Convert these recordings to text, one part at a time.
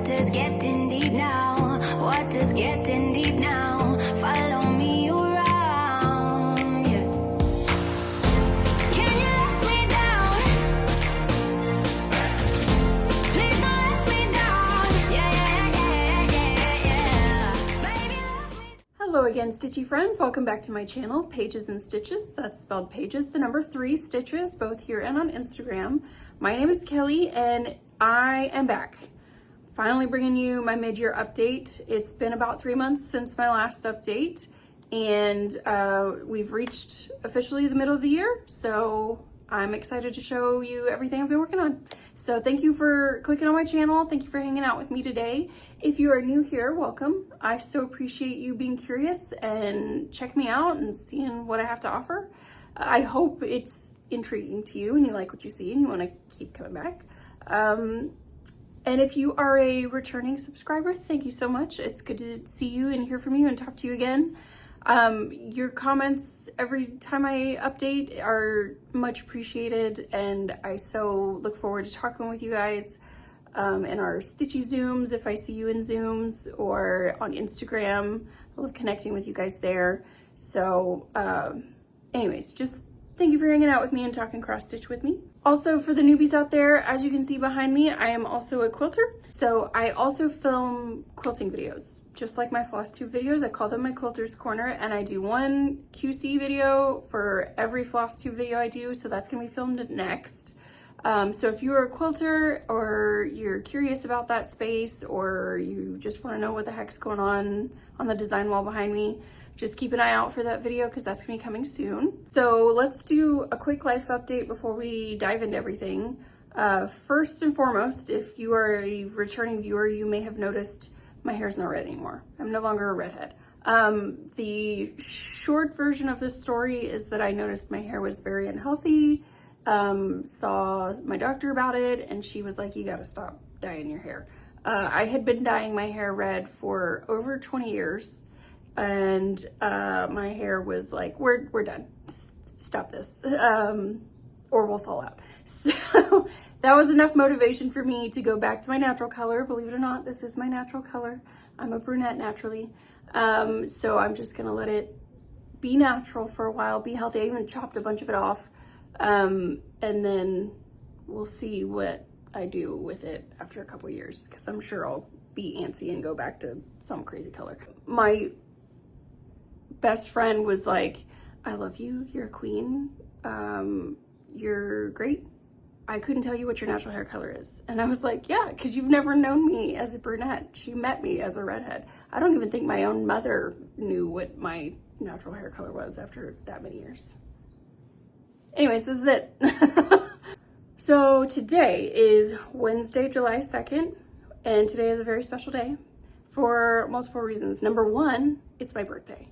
Water's getting deep now. Water's getting deep now. Follow me around. Yeah. Can you let me down? Please don't let me down. Yeah. Baby, let me. Hello again, Stitchy friends. Welcome back to my channel, Pages and Stitches. That's spelled pages, the number 3 stitches, both here and on Instagram. My name is Kelly and I am back. Finally bringing you my mid-year update. It's been about 3 months since my last update and we've reached officially the middle of the year. So I'm excited to show you everything I've been working on. So thank you for clicking on my channel. Thank you for hanging out with me today. If you are new here, welcome. I so appreciate you being curious and checking me out and seeing what I have to offer. I hope it's intriguing to you and you like what you see and you want to keep coming back. And if you are a returning subscriber, thank you so much. It's good to see you and hear from you and talk to you again. Your comments every time I update are much appreciated and I so look forward to talking with you guys in our Stitchy Zooms, if I see you in Zooms, or on Instagram. I love connecting with you guys there. So anyways, just thank you for hanging out with me and talking cross stitch with me. Also, for the newbies out there, as you can see behind me, I am also a quilter. So I also film quilting videos, just like my Flosstube videos. I call them my Quilter's Corner, and I do one QC video for every Flosstube video I do. So that's gonna be filmed next. So if you're a quilter or you're curious about that space or you just wanna know what the heck's going on the design wall behind me, just keep an eye out for that video because that's gonna be coming soon. So let's do a quick life update before we dive into everything. First and foremost, if you are a returning viewer, you may have noticed my hair's not red anymore. I'm no longer a redhead. The short version of this story is that I noticed my hair was very unhealthy, saw my doctor about it, and she was like, you gotta stop dyeing your hair. I had been dyeing my hair red for over 20 years. And my hair was like, we're done, stop this, or we'll fall out. So that was enough motivation for me to go back to my natural color. Believe it or not, this is my natural color. I'm a brunette naturally. So I'm just gonna let it be natural for a while, be healthy. I even chopped a bunch of it off. And then we'll see what I do with it after a couple years, because I'm sure I'll be antsy and go back to some crazy color. My best friend was like, I love you, you're a queen, you're great. I couldn't tell you what your natural hair color is. And I was like, yeah, because you've never known me as a brunette. She met me as a redhead. I don't even think my own mother knew what my natural hair color was after that many years. Anyways, this is it. So today is Wednesday, July 2nd, and today is a very special day for multiple reasons. Number one, it's my birthday.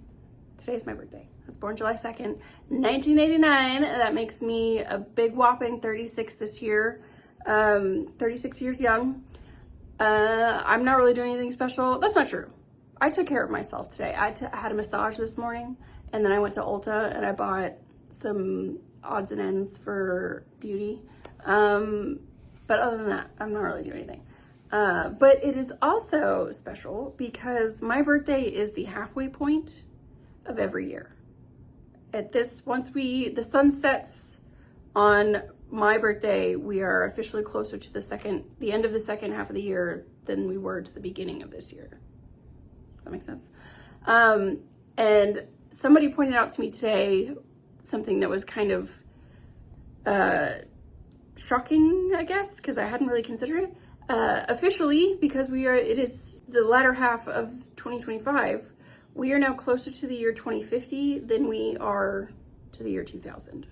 Today's my birthday. I was born July 2nd, 1989. That makes me a big whopping 36 this year. 36 years young. I'm not really doing anything special. That's not true. I took care of myself today. I had a massage this morning, and then I went to Ulta and I bought some odds and ends for beauty. But other than that, I'm not really doing anything. But it is also special because my birthday is the halfway point of every year. At this, once the sun sets on my birthday, we are officially closer to the end of the second half of the year than we were to the beginning of this year. Does that make sense? And somebody pointed out to me today something that was kind of shocking, I guess, because I hadn't really considered it. Officially, because it is the latter half of 2025, we are now closer to the year 2050 than we are to the year 2000.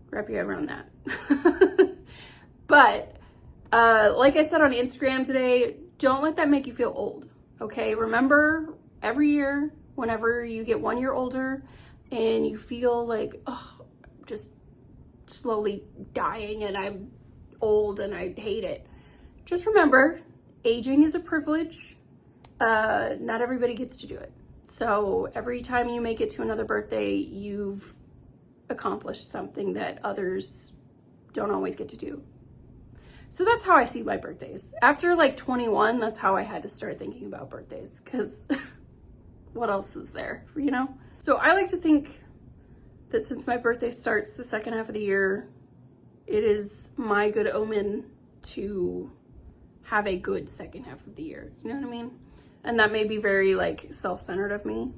Wrap your head around that. But like I said on Instagram today, don't let that make you feel old, okay? Remember, every year, whenever you get 1 year older and you feel like, oh, just slowly dying and I'm old and I hate it, just remember, aging is a privilege. Not everybody gets to do it. So every time you make it to another birthday, you've accomplished something that others don't always get to do. So that's how I see my birthdays. After like 21, that's how I had to start thinking about birthdays, because what else is there, you know? So I like to think that since my birthday starts the second half of the year, it is my good omen to have a good second half of the year. You know what I mean? And that may be very like self-centered of me,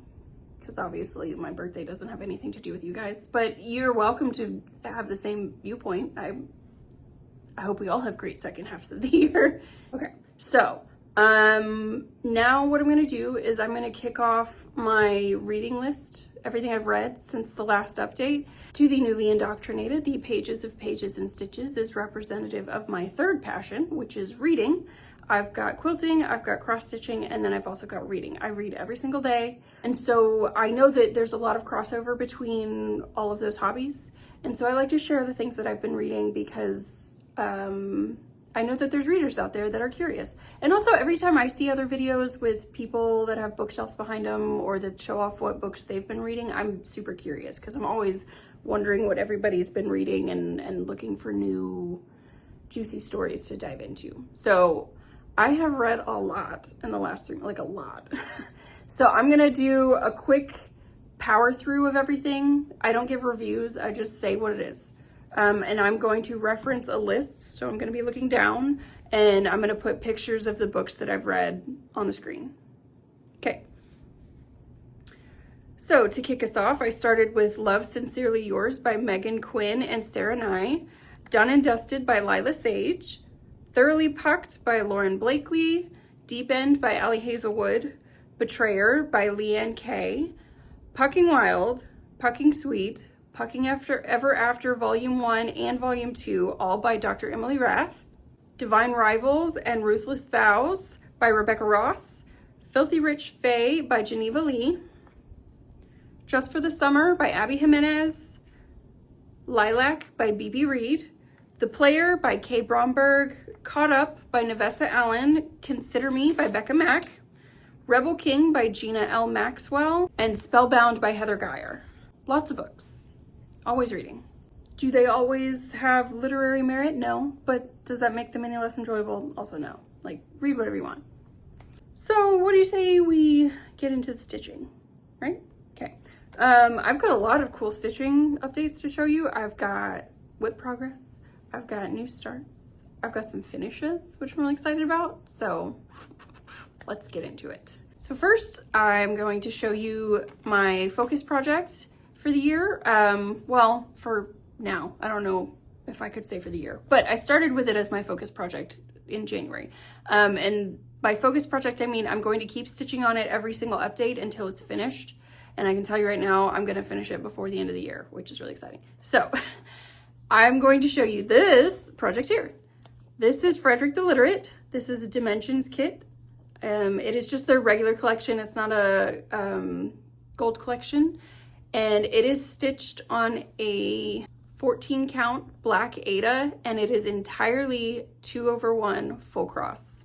because obviously my birthday doesn't have anything to do with you guys, but you're welcome to have the same viewpoint. I hope we all have great second halves of the year. Okay, so now what I'm gonna do is I'm gonna kick off my reading list, everything I've read since the last update. To the newly indoctrinated, the Pages of Pages and Stitches is representative of my third passion, which is reading. I've got quilting, I've got cross stitching, and then I've also got reading. I read every single day. And so I know that there's a lot of crossover between all of those hobbies. And so I like to share the things that I've been reading because I know that there's readers out there that are curious. And also every time I see other videos with people that have bookshelves behind them or that show off what books they've been reading, I'm super curious because I'm always wondering what everybody's been reading and looking for new juicy stories to dive into. So I have read a lot in the last 3 months, like a lot. So I'm gonna do a quick power through of everything. I don't give reviews, I just say what it is. And I'm going to reference a list. So I'm going to be looking down and I'm going to put pictures of the books that I've read on the screen. Okay. So to kick us off, I started with Love Sincerely Yours by Meghan, Quinn, and Sara Nye. Done and Dusted by Lyla Sage. Thoroughly Pucked by Lauren Blakely. Deep End by Ali Hazelwood. Betrayer by LiAnne Kay. Pucking Wild, Pucking Sweet, Pucking Ever After Volume 1 and Volume 2, all by Dr. Emily Rath. Divine Rivals and Ruthless Vows by Rebecca Ross. Filthy Rich Fae by Geneva Lee. Just for the Summer by Abby Jimenez. Lilac by B.B. Reid. The Player by Kay Bromberg. Caught Up by Navessa Allen. Consider Me by Becka Mack. Rebel King by Gina L. Maxwell. And Spellbound by Heather Guerre. Lots of books. Always reading. Do they always have literary merit? No. But does that make them any less enjoyable? Also no. Like, read whatever you want. So what do you say we get into the stitching, right? Okay. I've got a lot of cool stitching updates to show you. I've got whip progress. I've got new starts. I've got some finishes, which I'm really excited about. So let's get into it. So first, I'm going to show you my focus project for the year. Well, for now, I don't know if I could say for the year, but I started with it as my focus project in January. And by focus project, I mean, I'm going to keep stitching on it every single update until it's finished. And I can tell you right now, I'm gonna finish it before the end of the year, which is really exciting. So I'm going to show you this project here. This is Frederick the Literate. This is a Dimensions kit. It is just their regular collection. It's not a gold collection. And it is stitched on a 14 count black Aida, and it is entirely 2/1 full cross.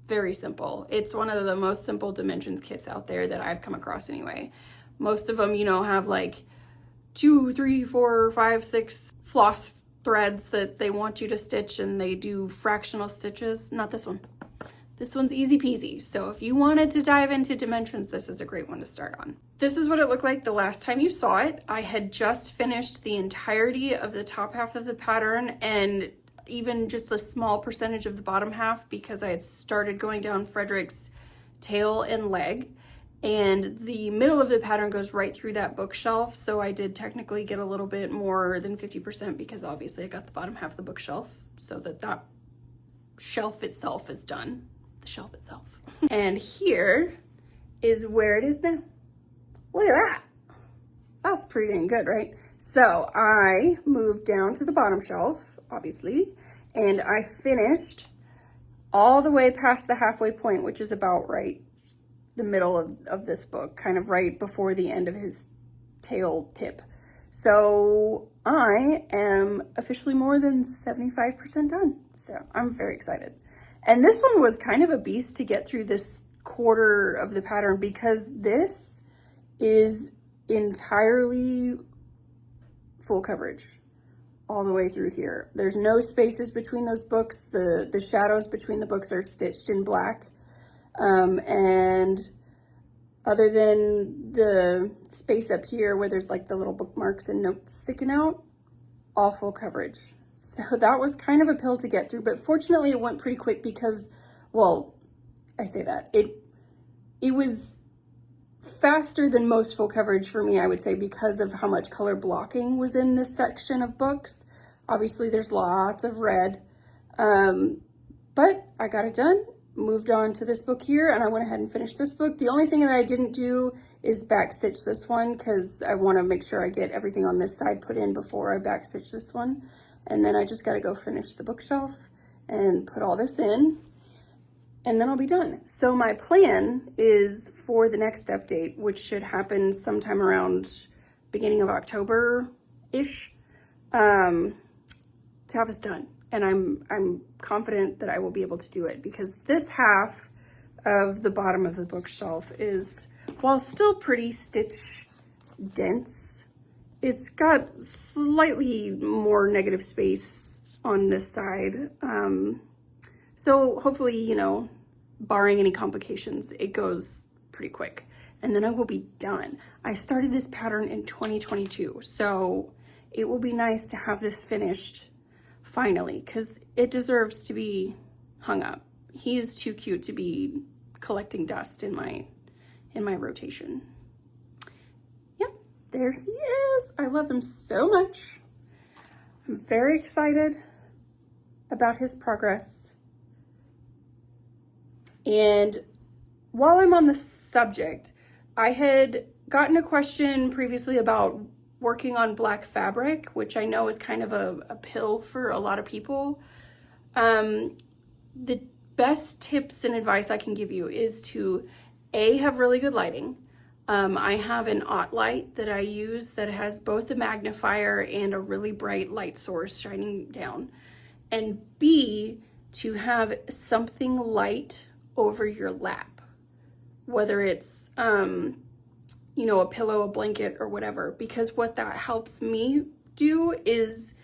Very simple. It's one of the most simple dimensions kits out there that I've come across anyway. Most of them, you know, have like 2, 3, 4, 5, 6 floss threads that they want you to stitch, and they do fractional stitches. Not this one. This one's easy peasy. So if you wanted to dive into dimensions, this is a great one to start on. This is what it looked like the last time you saw it. I had just finished the entirety of the top half of the pattern and even just a small percentage of the bottom half because I had started going down Frederick's tail and leg. And the middle of the pattern goes right through that bookshelf. So I did technically get a little bit more than 50% because obviously I got the bottom half of the bookshelf so that shelf itself is done. The shelf itself. And here is where it is now. Look at that. That's pretty dang good, right? So I moved down to the bottom shelf, obviously, and I finished all the way past the halfway point, which is about right the middle of this book, kind of right before the end of his tail tip. So I am officially more than 75% done. So I'm very excited. And this one was kind of a beast to get through this quarter of the pattern because this is entirely full coverage. all the way through here. There's no spaces between those books. The shadows between the books are stitched in black. And other than the space up here where there's like the little bookmarks and notes sticking out, all full coverage. So that was kind of a pill to get through, but fortunately it went pretty quick because, well, I say that, it was faster than most full coverage for me, I would say, because of how much color blocking was in this section of books. Obviously there's lots of red, but I got it done, moved on to this book here, and I went ahead and finished this book. The only thing that I didn't do is backstitch this one because I want to make sure I get everything on this side put in before I backstitch this one. And then I just got to go finish the bookshelf and put all this in, and then I'll be done. So my plan is for the next update, which should happen sometime around beginning of October-ish, to have this done. And I'm confident that I will be able to do it because this half of the bottom of the bookshelf is, while still pretty stitch dense, it's got slightly more negative space on this side. So hopefully, you know, barring any complications, it goes pretty quick. And then I will be done. I started this pattern in 2022, so it will be nice to have this finished finally, because it deserves to be hung up. He is too cute to be collecting dust in my rotation. There he is. I love him so much. I'm very excited about his progress. And while I'm on the subject, I had gotten a question previously about working on black fabric, which I know is kind of a pill for a lot of people. The best tips and advice I can give you is to have really good lighting. I have an OT light that I use that has both a magnifier and a really bright light source shining down. And B, to have something light over your lap, whether it's, you know, a pillow, a blanket, or whatever, because what that helps me do is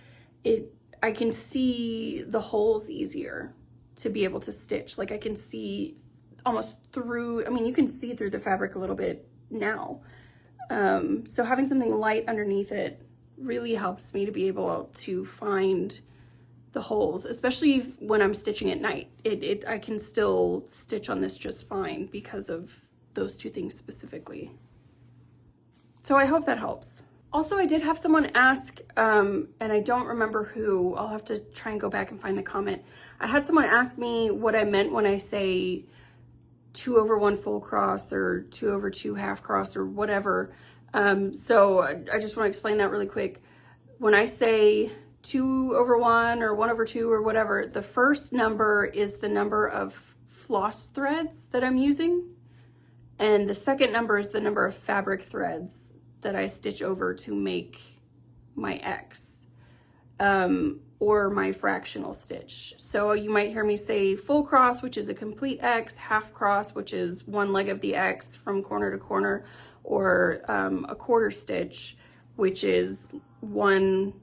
I can see the holes easier to be able to stitch. Like I can see almost through, I mean, you can see through the fabric a little bit now. So having something light underneath it really helps me to be able to find the holes, especially when I'm stitching at night. I can still stitch on this just fine because of those two things specifically. So I hope that helps. Also, I did have someone ask, and I don't remember who, I'll have to try and go back and find the comment. I had someone ask me what I meant when I say 2/1 full cross or 2/2 half cross or whatever. So I just want to explain that really quick. When I say 2/1 or 1/2 or whatever, the first number is the number of floss threads that I'm using. And the second number is the number of fabric threads that I stitch over to make my X. Or my fractional stitch. So you might hear me say full cross, which is a complete X, half cross, which is one leg of the X from corner to corner, or a quarter stitch, which is 1/2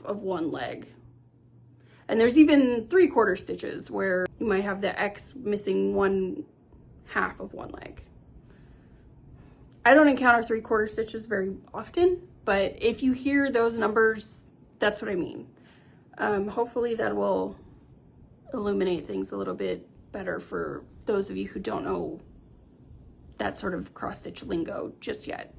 of one leg. And there's even 3/4 stitches where you might have the X missing 1/2 of one leg. I don't encounter 3/4 stitches very often, but if you hear those numbers, that's what I mean. Hopefully that will illuminate things a little bit better for those of you who don't know that sort of cross stitch lingo just yet.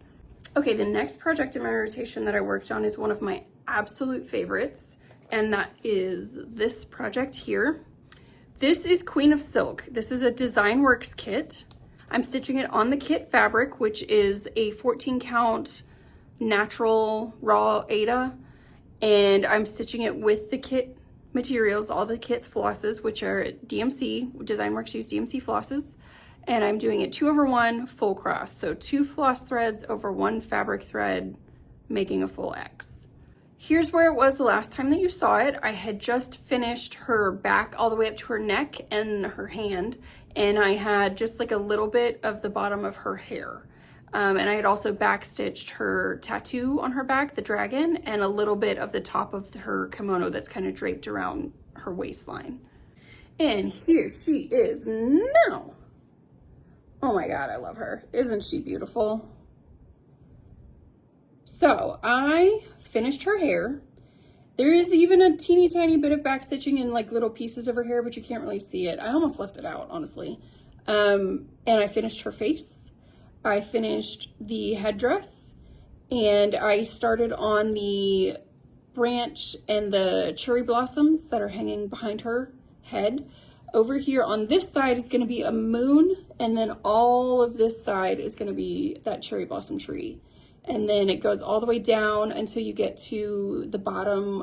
Okay, the next project in my rotation that I worked on is one of my absolute favorites, and that is this project here. This is Queen of Silk. This is a Design Works kit. I'm stitching it on the kit fabric, which is a 14 count natural raw Aida, and I'm stitching it with the kit materials, all the kit flosses, which are DMC, Design Works use DMC flosses, and I'm doing it 2/1 full cross. So 2 floss threads over 1 fabric thread, making a full X. Here's where it was the last time that you saw it. I had just finished her back all the way up to her neck and her hand, and I had just like a little bit of the bottom of her hair. And I had also backstitched her tattoo on her back, the dragon, and a little bit of the top of her kimono that's kind of draped around her waistline. And here she is now. Oh my God, I love her. Isn't she beautiful? So I finished her hair. There is even a teeny tiny bit of backstitching in like little pieces of her hair, but you can't really see it. I almost left it out, honestly. And I finished her face. I finished the headdress, and I started on the branch and the cherry blossoms that are hanging behind her head. Over here on this side is going to be a moon, and then all of this side is going to be that cherry blossom tree. And then it goes all the way down until you get to the bottom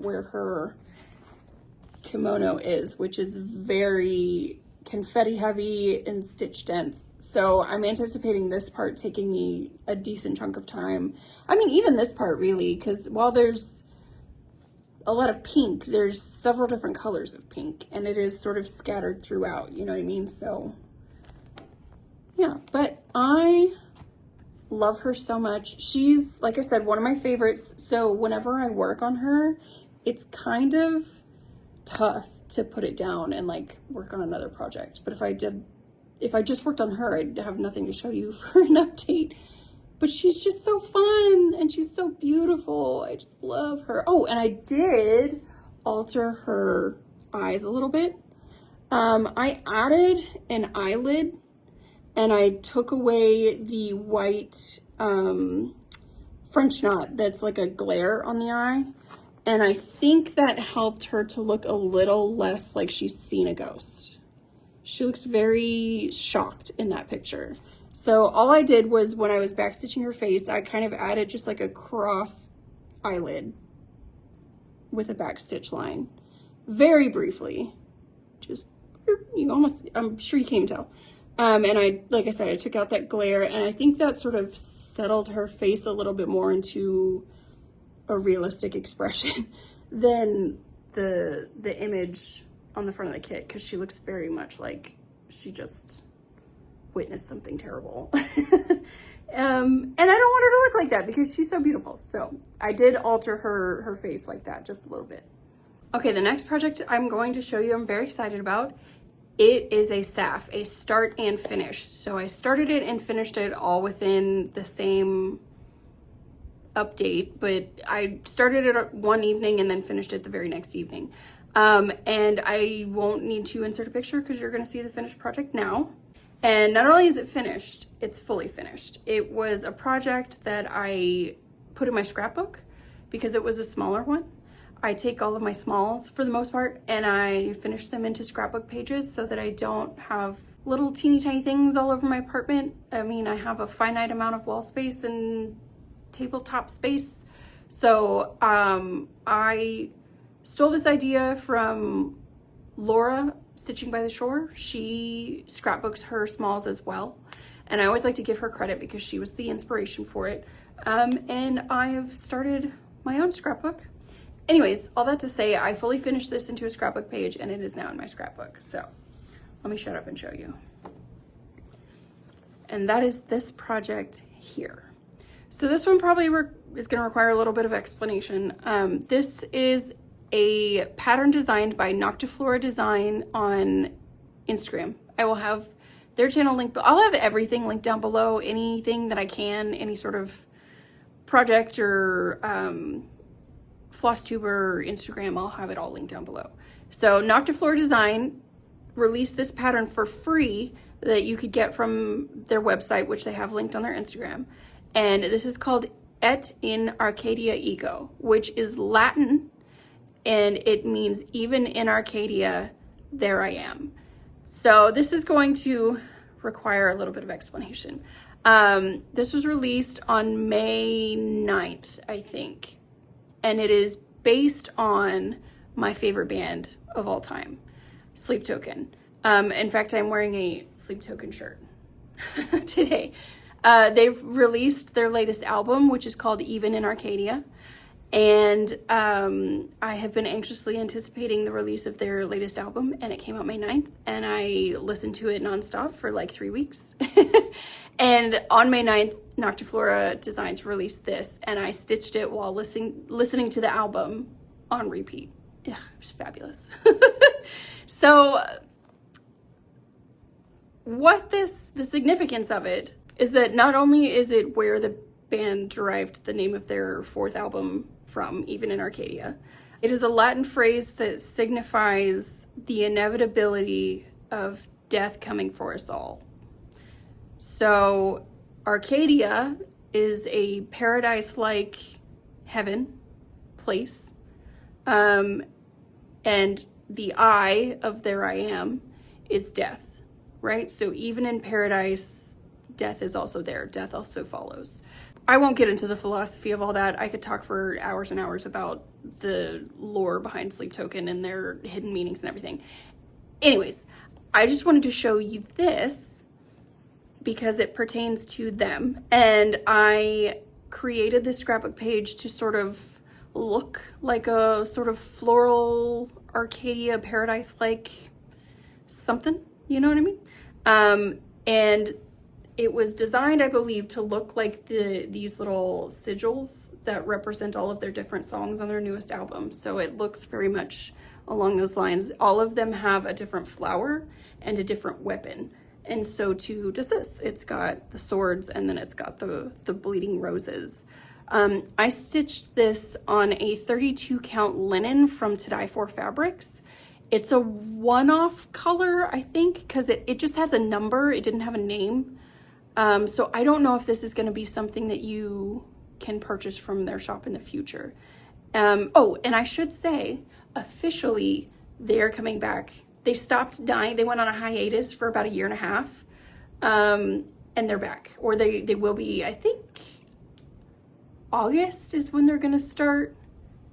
where her kimono is, which is very confetti heavy and stitch dense. So I'm anticipating this part taking me a decent chunk of time. I mean, even this part really, because while there's a lot of pink, there's several different colors of pink, and it is sort of scattered throughout, you know what I mean? So yeah, but I love her so much. She's, like I said, one of my favorites. So whenever I work on her, it's kind of tough to put it down and like work on another project. But if I just worked on her, I'd have nothing to show you for an update. But she's just so fun, and she's so beautiful. I just love her. Oh, and I did alter her eyes a little bit. I added an eyelid, and I took away the white French knot that's like a glare on the eye. And I think that helped her to look a little less like she's seen a ghost. She looks very shocked in that picture. So all I did was, when I was backstitching her face, I kind of added just like a cross eyelid with a backstitch line. Very briefly. Just, you almost, I'm sure you can't even tell. And I, like I said, I took out that glare, and I think that sort of settled her face a little bit more into a realistic expression than the image on the front of the kit, because she looks very much like she just witnessed something terrible. And I don't want her to look like that because she's so beautiful. So I did alter her face like that just a little bit. Okay, the next project I'm going to show you, I'm very excited about. It is a SAF, a start and finish. So I started it and finished it all within the same update, but I started it one evening and then finished it the very next evening. And I won't need to insert a picture because you're going to see the finished project now. And not only is it finished, it's fully finished. It was a project that I put in my scrapbook because it was a smaller one. I take all of my smalls for the most part, and I finish them into scrapbook pages so that I don't have little teeny tiny things all over my apartment. I mean, I have a finite amount of wall space and tabletop space. So I stole this idea from Laura, Stitching by the Shore. She scrapbooks her smalls as well, and I always like to give her credit because she was the inspiration for it. And I have started my own scrapbook. Anyways, all that to say, I fully finished this into a scrapbook page, and it is now in my scrapbook. So let me shut up and show you. And that is this project here. So this one probably is going to require a little bit of explanation. This is a pattern designed by Noctiflora Design on Instagram. I will have their channel linked, but I'll have everything linked down below. Anything that I can, any sort of project or Flosstube or Instagram, I'll have it all linked down below. So Noctiflora Design released this pattern for free that you could get from their website, which they have linked on their Instagram. And this is called Et in Arcadia Ego, which is Latin, and it means even in Arcadia, there I am. So this is going to require a little bit of explanation. This was released on May 9th, I think. And it is based on my favorite band of all time, Sleep Token. In fact, I'm wearing a Sleep Token shirt today. They've released their latest album, which is called Even in Arcadia. And I have been anxiously anticipating the release of their latest album, and it came out May 9th, and I listened to it nonstop for like 3 weeks. And on May 9th, Noctiflora Designs released this, and I stitched it while listening to the album on repeat. Yeah, it was fabulous. So the significance of it is that not only is it where the band derived the name of their 4th album from, even in Arcadia, it is a Latin phrase that signifies the inevitability of death coming for us all. So Arcadia is a paradise-like heaven place, and the I of there I am is death, right? So even in paradise, death is also there. Death also follows. I won't get into the philosophy of all that. I could talk for hours and hours about the lore behind Sleep Token and their hidden meanings and everything. Anyways, I just wanted to show you this because it pertains to them. And I created this scrapbook page to sort of look like a sort of floral Arcadia paradise-like something, you know what I mean? And it was designed, I believe, to look like these little sigils that represent all of their different songs on their newest album. So it looks very much along those lines. All of them have a different flower and a different weapon. And so too does this. It's got the swords, and then it's got the bleeding roses. I stitched this on a 32 count linen from To Die For Fabrics. It's a one-off color, I think, because it just has a number. It didn't have a name. So I don't know if this is going to be something that you can purchase from their shop in the future. Oh, and I should say, officially, they're coming back. They stopped dyeing. They went on a hiatus for about 1.5 years, and they're back. Or they will be, I think, August is when they're going to start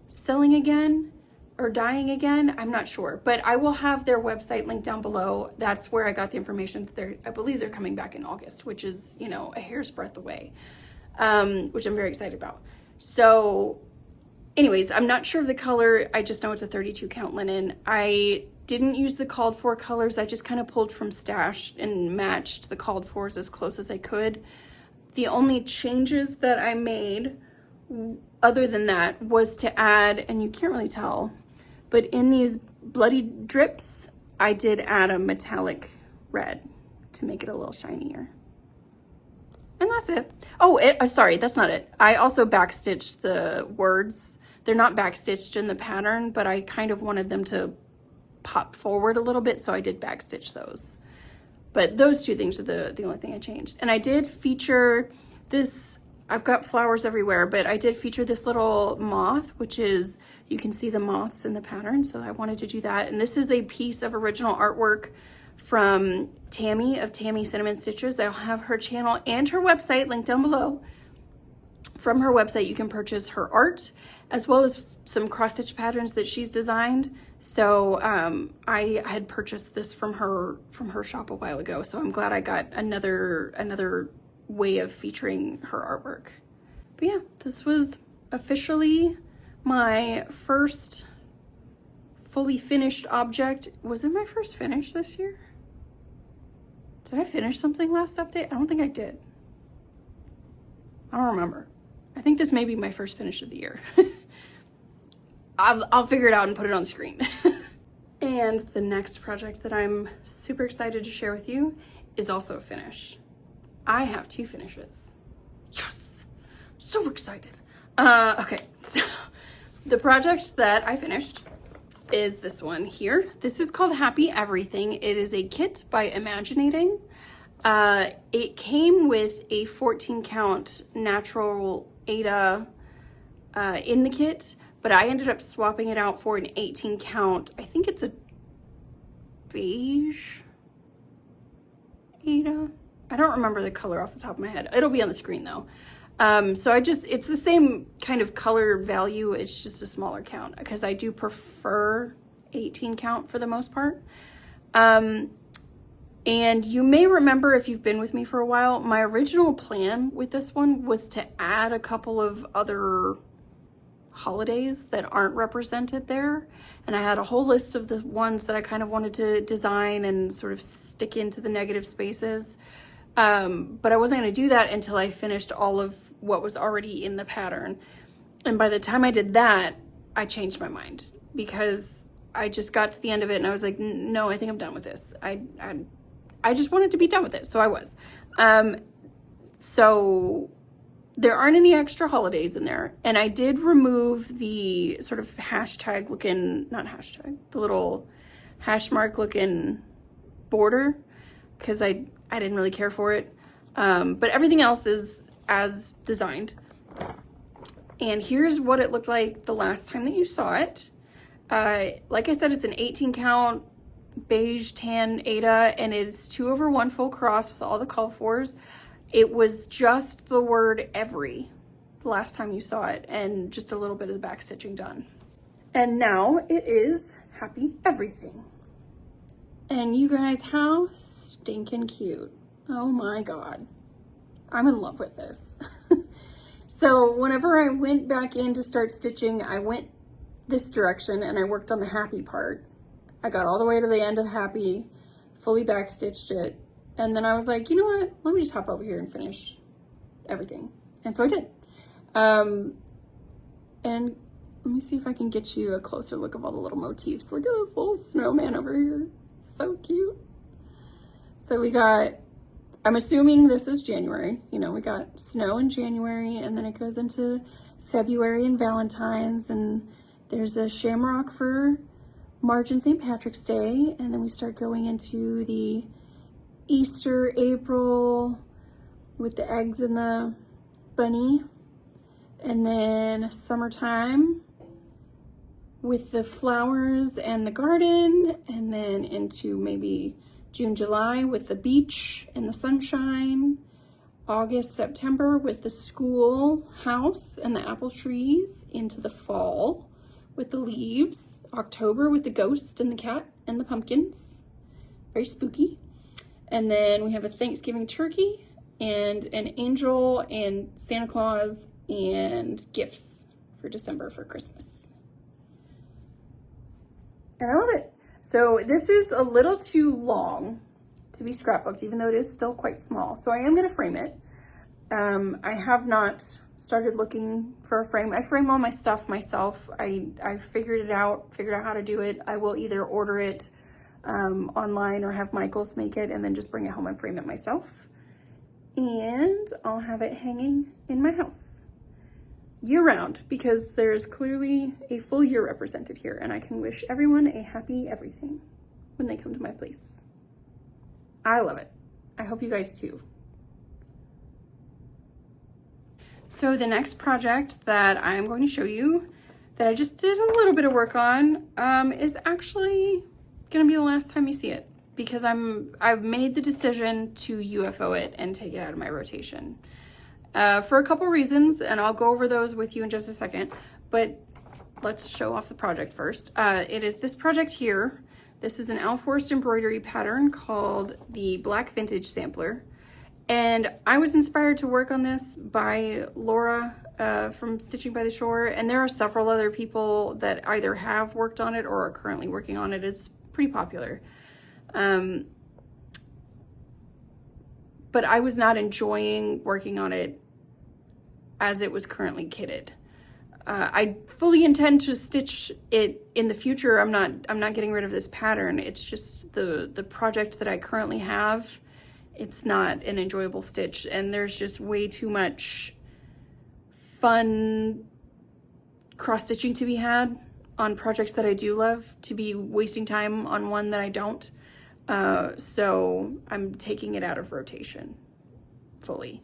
selling again or dyeing again. I'm not sure, but I will have their website linked down below. That's where I got the information that I believe they're coming back in August, which is, you know, a hair's breadth away, which I'm very excited about. So anyways, I'm not sure of the color. I just know it's a 32 count linen. I didn't use the called for colors. I just kind of pulled from stash and matched the called fors as close as I could. The only changes that I made other than that was to add, and you can't really tell, but in these bloody drips, I did add a metallic red to make it a little shinier. And that's it. Oh, sorry, that's not it. I also backstitched the words. They're not backstitched in the pattern, but I kind of wanted them to pop forward a little bit, so I did backstitch those. But those two things are the only thing I changed. And I did feature this, I've got flowers everywhere, but I did feature this little moth, which is, you can see the moths in the pattern, so I wanted to do that. And this is a piece of original artwork from Tammy of Tammy Cinnamon Stitches. I'll have her channel and her website linked down below. From her website, you can purchase her art, as well as some cross-stitch patterns that she's designed. So I had purchased this from her shop a while ago, so I'm glad I got another way of featuring her artwork. But yeah, this was officially my first fully finished object. Was it my first finish this year? Did I finish something last update? I don't think I did. I don't remember. I think this may be my first finish of the year. I'll figure it out and put it on the screen. And the next project that I'm super excited to share with you is also a finish. I have 2 finishes. Yes, so excited. Okay, so the project that I finished is this one here. This is called Happy Everything. It is a kit by Imaginating. It came with a 14 count natural Aida in the kit, but I ended up swapping it out for an 18 count. I think it's a beige Aida. I don't remember the color off the top of my head. It'll be on the screen though. So it's the same kind of color value. It's just a smaller count because I do prefer 18 count for the most part. And you may remember, if you've been with me for a while, my original plan with this one was to add a couple of other holidays that aren't represented there. And I had a whole list of the ones that I kind of wanted to design and sort of stick into the negative spaces. But I wasn't going to do that until I finished all of what was already in the pattern. And by the time I did that, I changed my mind, because I just got to the end of it and I was like, no, I think I'm done with this. I just wanted to be done with it. So I was. So there aren't any extra holidays in there. And I did remove the sort of hashtag looking, not hashtag, the little hash mark looking border, because I didn't really care for it. But everything else is as designed. And here's what it looked like the last time that you saw it. Like I said, it's an 18 count beige tan Aida, and it's 2/1 full cross with all the call fours. It was just the word every the last time you saw it, and just a little bit of the back stitching done. And now it is happy everything. And you guys, how stinking cute. Oh my God. I'm in love with this. So whenever I went back in to start stitching, I went this direction and I worked on the happy part. I got all the way to the end of happy, fully back stitched it. And then I was like, you know what? Let me just hop over here and finish everything. And so I did. And let me see if I can get you a closer look of all the little motifs. Look at this little snowman over here. So cute. So we got, I'm assuming this is January. You know, we got snow in January, and then it goes into February and Valentine's, and there's a shamrock for March and St. Patrick's Day, and then we start going into the Easter, April, with the eggs and the bunny, and then summertime with the flowers and the garden, and then into maybe June, July with the beach and the sunshine, August, September with the school house and the apple trees, into the fall with the leaves, October with the ghost and the cat and the pumpkins, very spooky. And then we have a Thanksgiving turkey and an angel and Santa Claus and gifts for December for Christmas. And I love it. So this is a little too long to be scrapbooked, even though it is still quite small. So I am going to frame it. I have not started looking for a frame. I frame all my stuff myself. I figured out how to do it. I will either order it online or have Michael's make it and then just bring it home and frame it myself. And I'll have it hanging in my house year round, because there's clearly a full year represented here, and I can wish everyone a happy everything when they come to my place. I love it. I hope you guys too. So the next project that I'm going to show you that I just did a little bit of work on is actually gonna be the last time you see it, because I've made the decision to UFO it and take it out of my rotation. For a couple reasons, and I'll go over those with you in just a second, but let's show off the project first. It is this project here. This is an Alforst embroidery pattern called the Black Vintage Sampler. And I was inspired to work on this by Laura from Stitching by the Shore, and there are several other people that either have worked on it or are currently working on it. It's pretty popular. But I was not enjoying working on it as it was currently kitted. I fully intend to stitch it in the future. I'm not getting rid of this pattern. It's just the project that I currently have. It's not an enjoyable stitch, and there's just way too much fun cross-stitching to be had on projects that I do love, to be wasting time on one that I don't. So I'm taking it out of rotation fully.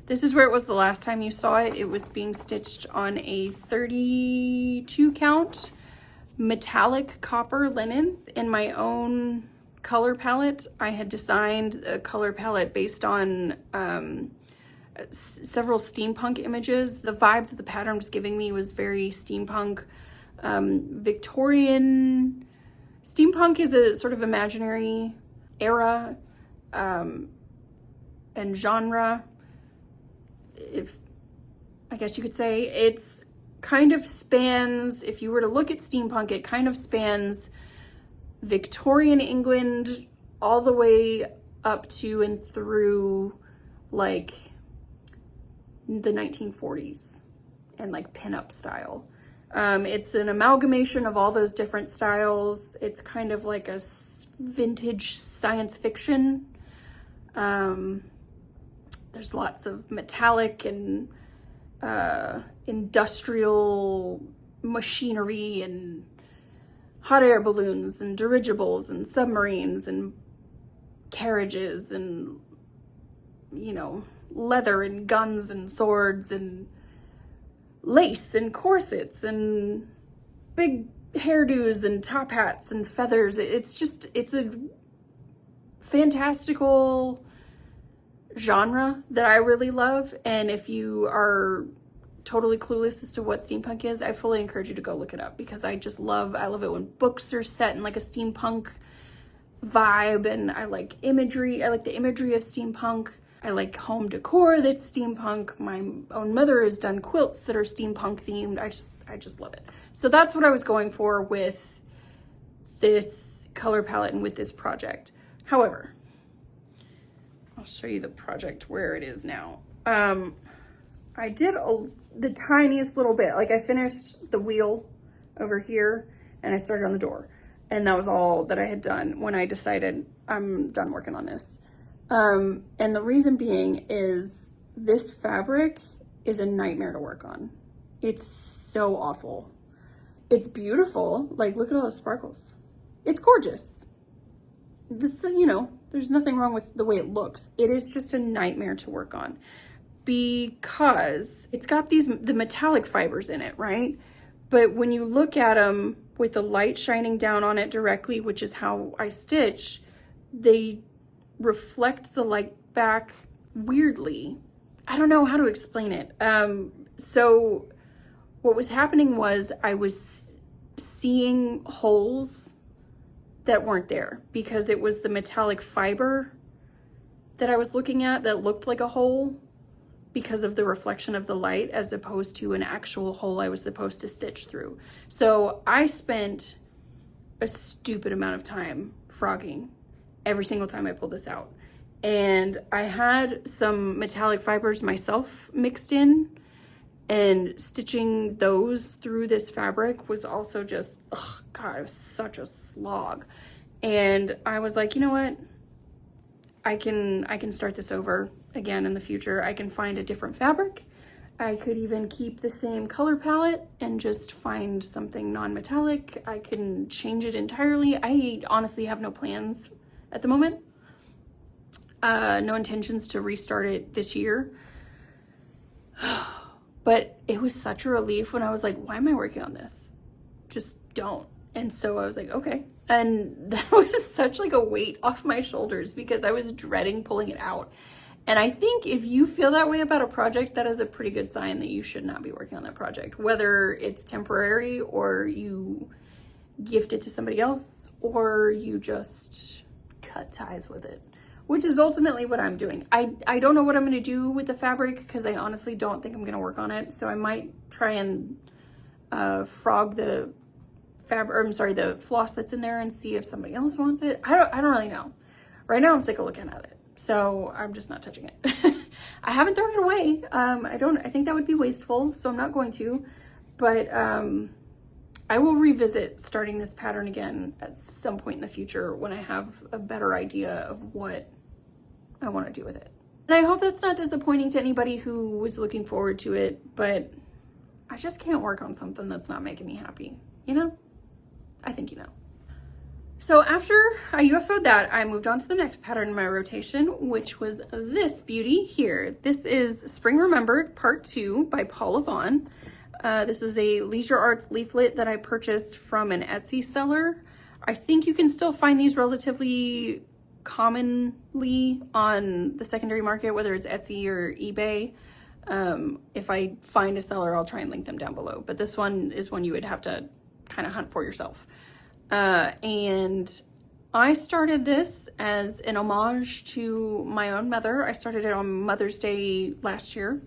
This is where it was the last time you saw it. It was being stitched on a 32 count metallic copper linen in my own color palette. I had designed a color palette based on several steampunk images. The vibe that the pattern was giving me was very steampunk, Victorian. Steampunk is a sort of imaginary era and genre, if I guess you could say. kind of spans, if you were to look at steampunk, it kind of spans Victorian England all the way up to and through like the 1940s and like pinup style. It's an amalgamation of all those different styles. It's kind of like a vintage science fiction. There's lots of metallic and industrial machinery and hot air balloons and dirigibles and submarines and carriages and, you know, leather and guns and swords and lace and corsets and big hairdos and top hats and feathers. It's a fantastical genre that I really love. And if you are totally clueless as to what steampunk is, I fully encourage you to go look it up, because I love it when books are set in like a steampunk vibe, and I like imagery. I like the imagery of steampunk. I like home decor that's steampunk. My own mother has done quilts that are steampunk themed. I just love it. So that's what I was going for with this color palette and with this project. However, I'll show you the project where it is now. I did the tiniest little bit. Like, I finished the wheel over here and I started on the door, and that was all that I had done when I decided I'm done working on this. And the reason being is this fabric is a nightmare to work on. It's so awful. It's beautiful. Like, look at all those sparkles. It's gorgeous. This, you know, there's nothing wrong with the way it looks. It is just a nightmare to work on because it's got the metallic fibers in it, right? But when you look at them with the light shining down on it directly, which is how I stitch, they reflect the light back weirdly. I don't know how to explain it. So what was happening was I was seeing holes that weren't there because it was the metallic fiber that I was looking at that looked like a hole because of the reflection of the light, as opposed to an actual hole I was supposed to stitch through. So I spent a stupid amount of time frogging every single time I pulled this out. And I had some metallic fibers myself mixed in, and stitching those through this fabric was also just, oh God, it was such a slog. And I was like, you know what? I can start this over again in the future. I can find a different fabric. I could even keep the same color palette and just find something non-metallic. I can change it entirely. I honestly have no plans at the moment. No intentions to restart it this year. But it was such a relief when I was like, why am I working on this? Just don't. And so I was like, okay. And that was such like a weight off my shoulders because I was dreading pulling it out. And I think if you feel that way about a project, that is a pretty good sign that you should not be working on that project, whether it's temporary or you gift it to somebody else or you just cut ties with it, which is ultimately what I'm doing. I don't know what I'm going to do with the fabric because I honestly don't think I'm going to work on it. So I might try and frog the the floss that's in there and see if somebody else wants it. I don't really know. Right now I'm sick of looking at it, so I'm just not touching it. I haven't thrown it away. I think that would be wasteful, so I'm not going to, but I will revisit starting this pattern again at some point in the future when I have a better idea of what I want to do with it. And I hope that's not disappointing to anybody who was looking forward to it, but I just can't work on something that's not making me happy, you know? I think you know. So after I UFO'd that, I moved on to the next pattern in my rotation, which was this beauty here. This is Spring Remembered Part 2 by Paula Vaughn. This is a Leisure Arts leaflet that I purchased from an Etsy seller. I think you can still find these relatively commonly on the secondary market, whether it's Etsy or eBay. If I find a seller, I'll try and link them down below. But this one is one you would have to kind of hunt for yourself. And I started this as an homage to my own mother. I started it on Mother's Day last year.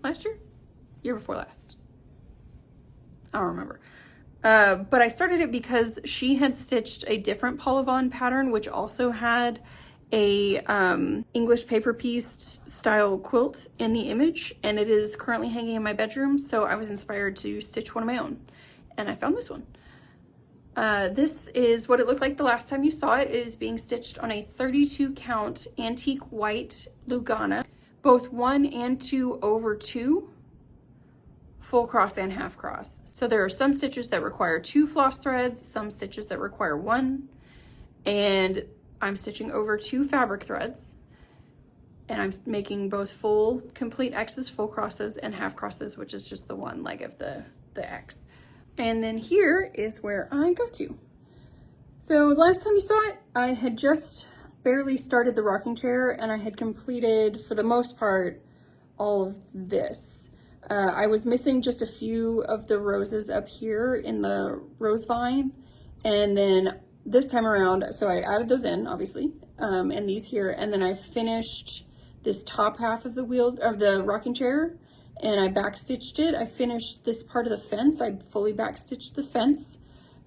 Year before last. I don't remember. But I started it because she had stitched a different Polyvon pattern, which also had a English paper piece style quilt in the image, and it is currently hanging in my bedroom. So I was inspired to stitch one of my own, and I found this one. This is what it looked like the last time you saw it. It is being stitched on a 32 count antique white Lugana, both 1 and 2 over 2, full cross and half cross. So there are some stitches that require 2 floss threads, some stitches that require 1, and I'm stitching over 2 fabric threads, and I'm making both full complete X's, full crosses, and half crosses, which is just the one leg of the X. And then here is where I got to. So last time you saw it, I had just barely started the rocking chair, and I had completed, for the most part, all of this. I was missing just a few of the roses up here in the rose vine, and then this time around, so I added those in, obviously, and these here, and then I finished this top half of the wheel of the rocking chair, and I backstitched it. I finished this part of the fence. I fully backstitched the fence,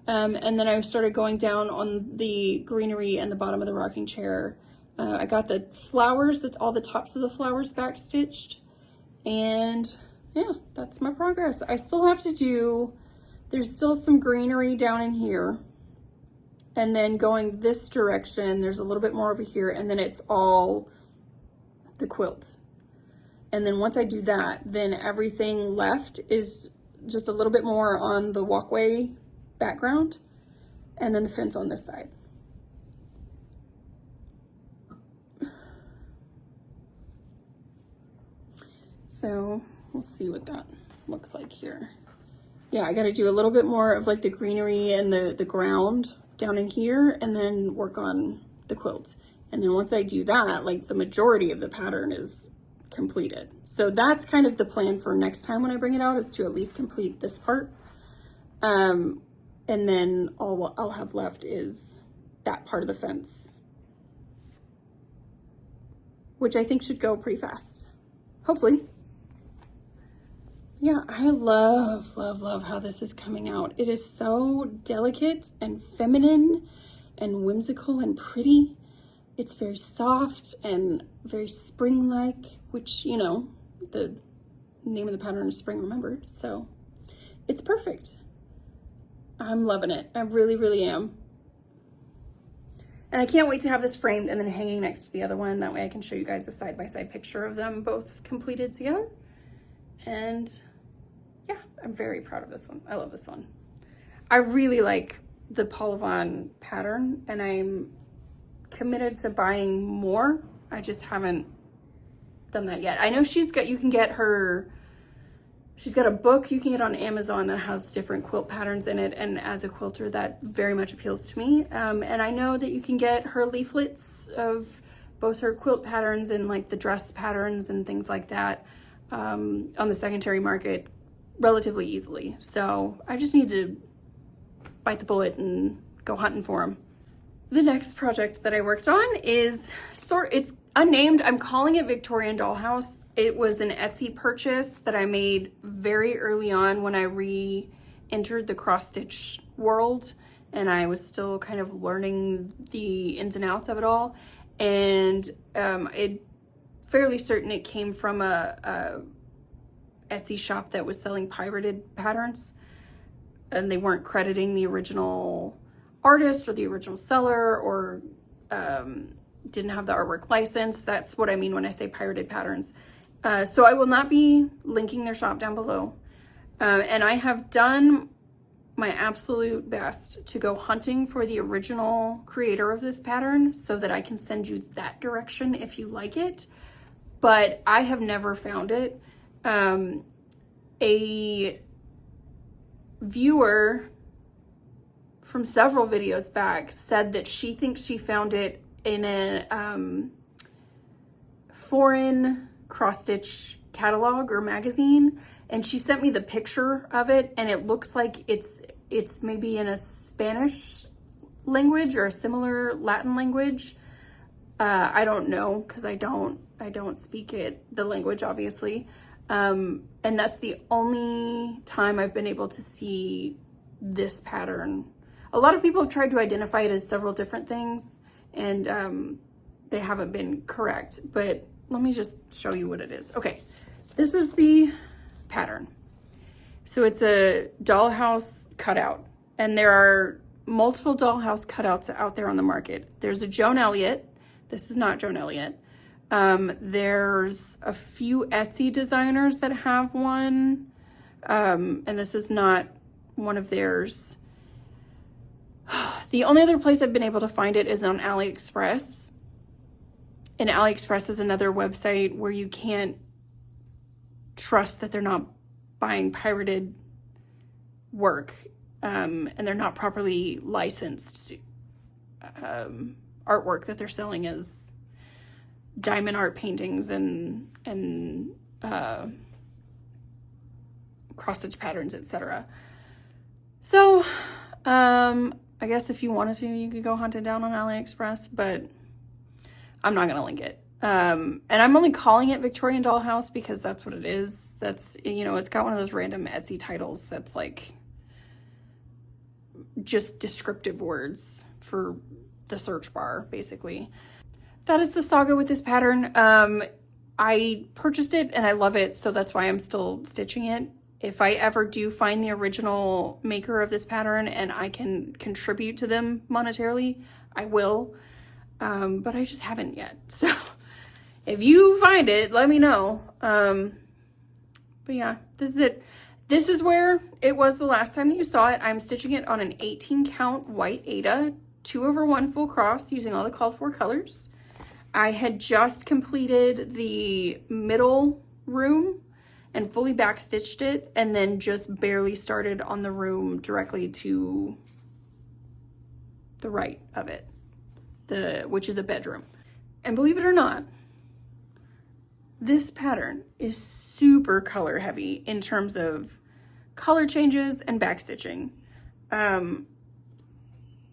and then I started going down on the greenery and the bottom of the rocking chair. I got the flowers, all the tops of the flowers backstitched, and yeah, that's my progress. I still have to do, there's still some greenery down in here. And then going this direction, there's a little bit more over here, and then it's all the quilt. And then once I do that, then everything left is just a little bit more on the walkway background, and then the fence on this side. So we'll see what that looks like here. Yeah, I gotta do a little bit more of like the greenery and the ground down in here, and then work on the quilt. And then once I do that, like the majority of the pattern is completed. So that's kind of the plan for next time when I bring it out, is to at least complete this part. And then all I'll have left is that part of the fence, which I think should go pretty fast, hopefully. Yeah, I love how this is coming out. It is so delicate and feminine and whimsical and pretty. It's very soft and very spring-like, which, you know, the name of the pattern is Spring Remembered, so it's perfect. I'm loving it. I really, really am. And I can't wait to have this framed and then hanging next to the other one. That way I can show you guys a side-by-side picture of them both completed together. And yeah, I'm very proud of this one. I love this one. I really like the Polyvon pattern, and I'm committed to buying more. I just haven't done that yet. I know she's got, you can get her, she's got a book you can get on Amazon that has different quilt patterns in it, and as a quilter that very much appeals to me. And I know that you can get her leaflets of both her quilt patterns and like the dress patterns and things like that on the secondary market relatively easily. So I just need to bite the bullet and go hunting for them. The next project that I worked on is it's unnamed. I'm calling it Victorian Dollhouse. It was an Etsy purchase that I made very early on when I re-entered the cross stitch world, and I was still kind of learning the ins and outs of it all. And it fairly certain it came from a Etsy shop that was selling pirated patterns, and they weren't crediting the original artist or the original seller, or didn't have the artwork license. That's what I mean when I say pirated patterns. So I will not be linking their shop down below. And I have done my absolute best to go hunting for the original creator of this pattern so that I can send you that direction if you like it. But I have never found it. A viewer from several videos back said that she thinks she found it in a foreign cross-stitch catalog or magazine, and she sent me the picture of it, and it looks like it's maybe in a Spanish language or a similar Latin language. I don't know, because I don't speak the language, obviously. And that's the only time I've been able to see this pattern. A lot of people have tried to identify it as several different things, and they haven't been correct, but let me just show you what it is. Okay, this is the pattern. So it's a dollhouse cutout, and there are multiple dollhouse cutouts out there on the market. There's a Joan Elliott. This is not Joan Elliott. There's a few Etsy designers that have one, and this is not one of theirs. The only other place I've been able to find it is on AliExpress. And AliExpress is another website where you can't trust that they're not buying pirated work, and they're not properly licensed artwork that they're selling as diamond art paintings and cross-stitch patterns, etc. So I guess if you wanted to, you could go hunt it down on AliExpress, but I'm not gonna link it. And I'm only calling it Victorian Dollhouse because that's what it is. That's, you know, it's got one of those random Etsy titles that's like just descriptive words for the search bar, basically. That is the saga with this pattern. I purchased it and I love it, so that's why I'm still stitching it. If I ever do find the original maker of this pattern and I can contribute to them monetarily, I will. But I just haven't yet. So if you find it, let me know. But yeah, this is it. This is where it was the last time that you saw it. I'm stitching it on an 18 count white Aida, 2/1 full cross using all the called for colors. I had just completed the middle room and fully backstitched it, and then just barely started on the room directly to the right of it, which is a bedroom. And believe it or not, this pattern is super color heavy in terms of color changes and backstitching.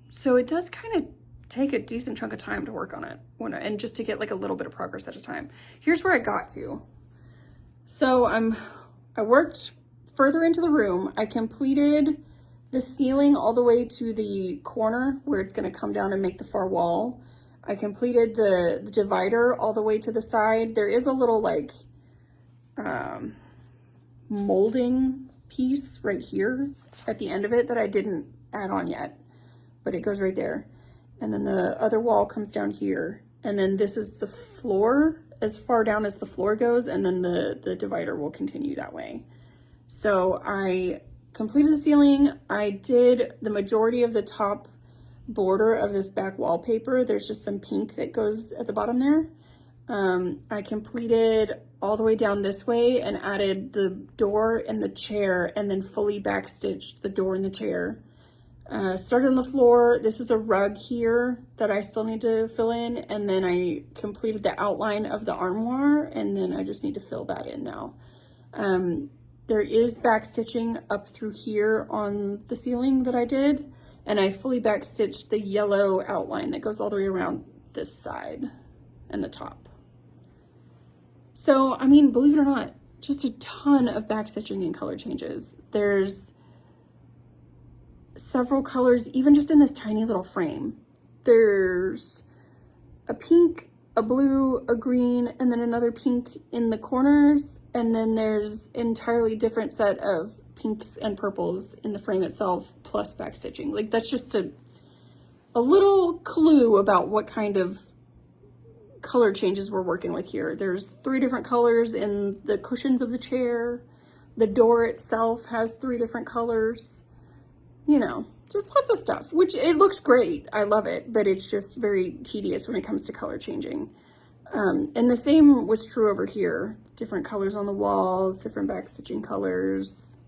So it does kind of take a decent chunk of time to work on it and just to get like a little bit of progress at a time. Here's where I got to. So I worked further into the room. I completed the ceiling all the way to the corner where it's going to come down and make the far wall. I completed the divider all the way to the side. There is a little like molding piece right here at the end of it that I didn't add on yet, but it goes right there. And then the other wall comes down here. And then this is the floor, as far down as the floor goes, and then the divider will continue that way. So I completed the ceiling. I did the majority of the top border of this back wallpaper. There's just some pink that goes at the bottom there. I completed all the way down this way and added the door and the chair, and then fully backstitched the door and the chair. Started on the floor. This is a rug here that I still need to fill in, and then I completed the outline of the armoire, and then I just need to fill that in now. There is backstitching up through here on the ceiling that I did, and I fully backstitched the yellow outline that goes all the way around this side and the top. So, I mean, believe it or not, just a ton of backstitching and color changes. There's several colors, even just in this tiny little frame. There's a pink, a blue, a green, and then another pink in the corners. And then there's an entirely different set of pinks and purples in the frame itself, plus backstitching. Like, that's just a little clue about what kind of color changes we're working with here. There's 3 different colors in the cushions of the chair. The door itself has 3 different colors. You know, just lots of stuff, which it looks great. I love it, but it's just very tedious when it comes to color changing. And the same was true over here. Different colors on the walls, different backstitching colors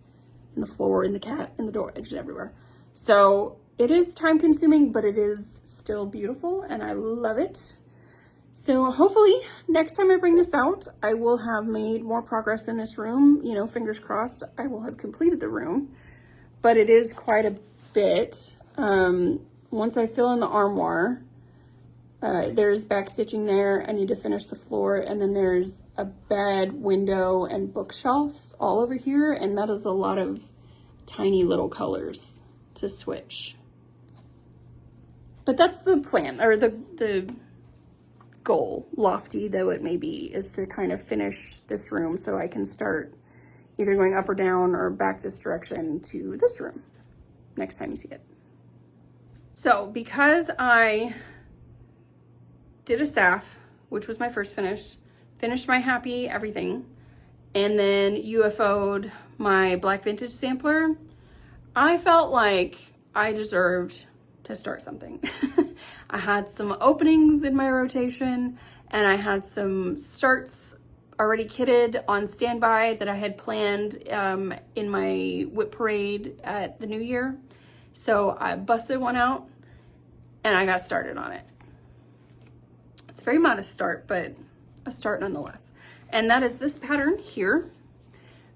in the floor, in the cat, in the door, just everywhere. So it is time consuming, but it is still beautiful and I love it. So hopefully next time I bring this out, I will have made more progress in this room. You know, fingers crossed, I will have completed the room. But it is quite a bit. Once I fill in the armoire, There's back stitching there. I need to finish the floor, and then there's a bed, window, and bookshelves all over here, and that is a lot of tiny little colors to switch. But that's the plan, or the goal, lofty though it may be, is to kind of finish this room so I can start either going up or down or back this direction to this room next time you see it. So because I did a staff, which was my first finish, finished my happy everything, and then UFO'd my black vintage sampler, I felt like I deserved to start something. I had some openings in my rotation, and I had some starts already kitted on standby that I had planned in my whip parade at the New Year. So I busted one out and I got started on it. It's a very modest start, but a start nonetheless. And that is this pattern here.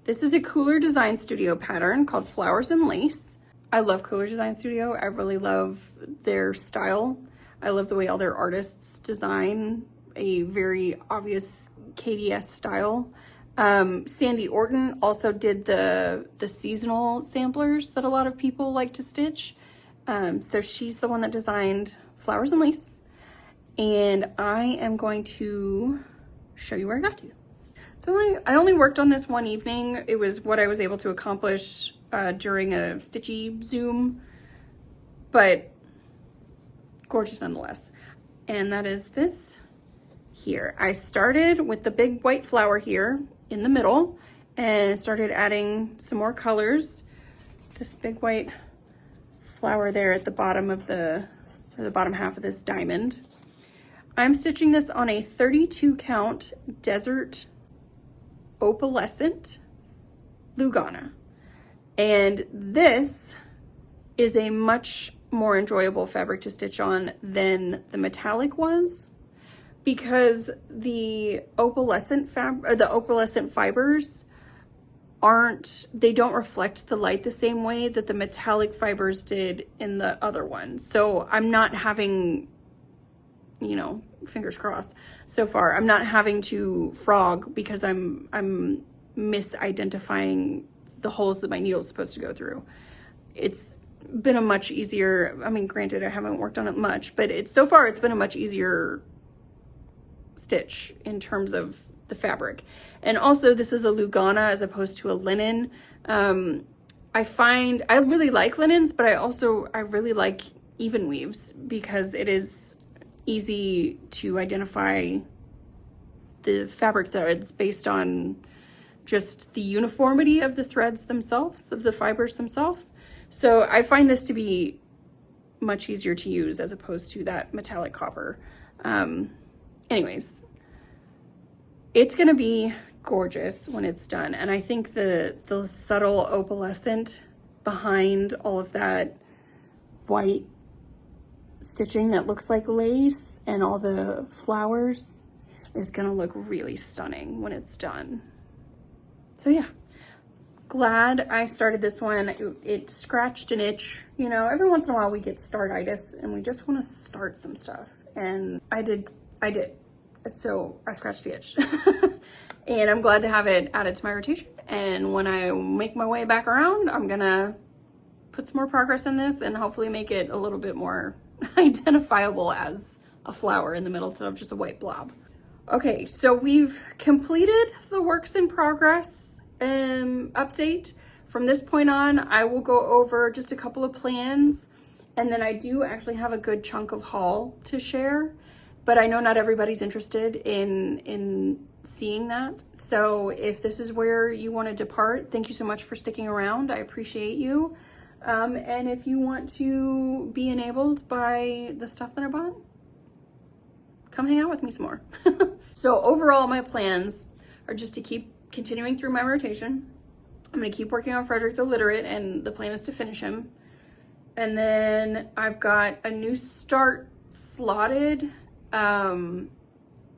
This is a Cooler Design Studio pattern called Flowers and Lace. I love Cooler Design Studio. I really love their style. I love the way all their artists design a very obvious KDS style. Sandy Orton also did the seasonal samplers that a lot of people like to stitch. So she's the one that designed Flowers and Lace. And I am going to show you where I got to. So I only worked on this one evening. It was what I was able to accomplish during a stitchy Zoom, but gorgeous nonetheless. And that is this here. I started with the big white flower here in the middle and started adding some more colors. This big white flower there at the bottom of the bottom half of this diamond. I'm stitching this on a 32 count desert opalescent Lugana. And this is a much more enjoyable fabric to stitch on than the metallic was, because the opalescent fibers they don't reflect the light the same way that the metallic fibers did in the other one. So I'm not having, you know, fingers crossed so far, I'm not having to frog because I'm misidentifying the holes that my needle's supposed to go through. It's been a much easier, I mean, granted, I haven't worked on it much, but so far it's been a much easier stitch in terms of the fabric. And also this is a Lugana as opposed to a linen. I find I really like linens, but I really like even weaves because it is easy to identify the fabric threads based on just the uniformity of the threads themselves, of the fibers themselves. So I find this to be much easier to use as opposed to that metallic copper. Anyways, it's gonna be gorgeous when it's done. And I think the subtle opalescent behind all of that white stitching that looks like lace and all the flowers is gonna look really stunning when it's done. So yeah, glad I started this one. It scratched an itch. You know, every once in a while we get startitis and we just want to start some stuff. And I did. So I scratched the itch. And I'm glad to have it added to my rotation. And when I make my way back around, I'm gonna put some more progress in this and hopefully make it a little bit more identifiable as a flower in the middle instead of just a white blob. Okay, so we've completed the works in progress update. From this point on, I will go over just a couple of plans, and then I do actually have a good chunk of haul to share, but I know not everybody's interested in seeing that. So if this is where you want to depart, thank you so much for sticking around. I appreciate you. And if you want to be enabled by the stuff that I bought, come hang out with me some more. So overall, my plans are just to keep continuing through my rotation. I'm gonna keep working on Frederick the Literate, and the plan is to finish him. And then I've got a new start slotted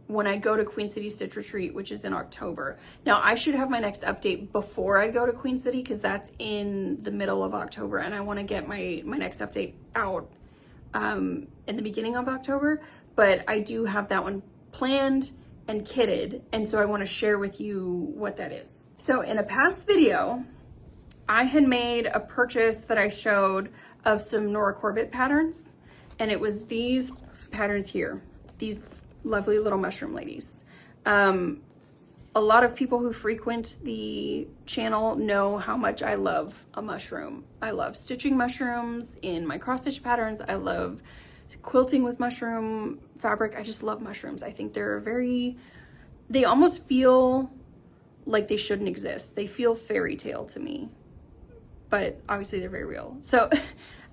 when I go to Queen City Stitch Retreat, which is in October. Now, I should have my next update before I go to Queen City because that's in the middle of October, and I want to get my next update out in the beginning of October. but I do have that one planned and kitted, and so I want to share with you what that is. So in a past video, I had made a purchase that I showed of some Nora Corbett patterns, and it was these patterns here, these lovely little mushroom ladies. A lot of people who frequent the channel know how much I love a mushroom. I love stitching mushrooms in my cross stitch patterns. I love quilting with mushroom fabric. I just love mushrooms. I think they almost feel like they shouldn't exist. They feel fairy tale to me, but obviously they're very real. So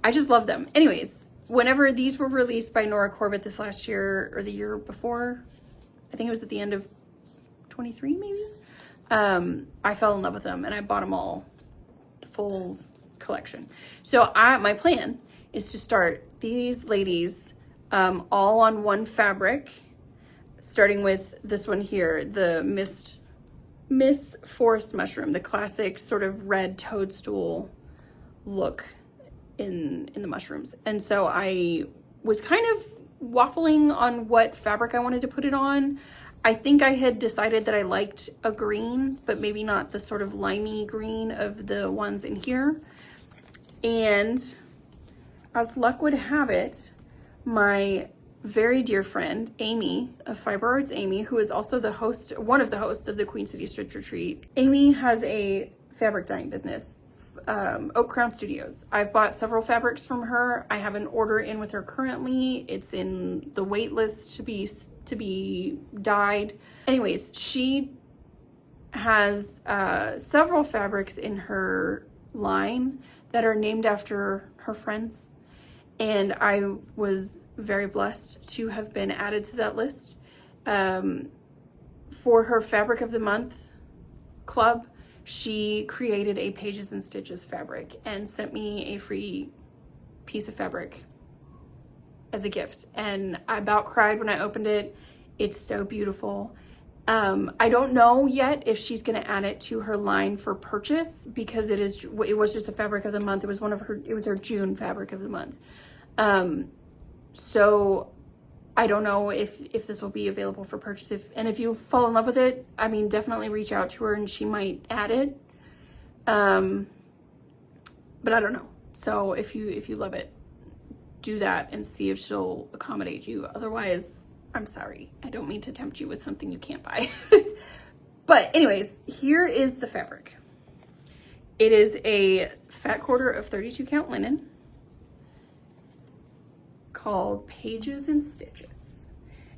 I just love them. Anyways, whenever these were released by Nora Corbett this last year or the year before, I think it was at the end of 23 maybe, I fell in love with them and I bought them all, the full collection. So my plan is to start these ladies all on one fabric, starting with this one here, the Miss Forest Mushroom, the classic sort of red toadstool look in the mushrooms. And so I was kind of waffling on what fabric I wanted to put it on. I think I had decided that I liked a green, but maybe not the sort of limey green of the ones in here. And as luck would have it, my very dear friend, Amy of Fiber Arts Amy, who is also one of the hosts of the Queen City Stitch Retreat. Amy has a fabric dyeing business, Oak Crown Studios. I've bought several fabrics from her. I have an order in with her currently. It's in the wait list to be dyed. Anyways, she has several fabrics in her line that are named after her friends. And I was very blessed to have been added to that list. For her Fabric of the Month club, she created a Pages and Stitches fabric and sent me a free piece of fabric as a gift. And I about cried when I opened it. It's so beautiful. I don't know yet if she's gonna add it to her line for purchase because it was just a Fabric of the Month. It was her June Fabric of the Month. So I don't know if this will be available for purchase. If you fall in love with it, I mean, definitely reach out to her and she might add it. But I don't know. So if you love it, do that and see if she'll accommodate you. Otherwise, I'm sorry. I don't mean to tempt you with something you can't buy. But anyways, here is the fabric. It is a fat quarter of 32 count linen called Pages and Stitches.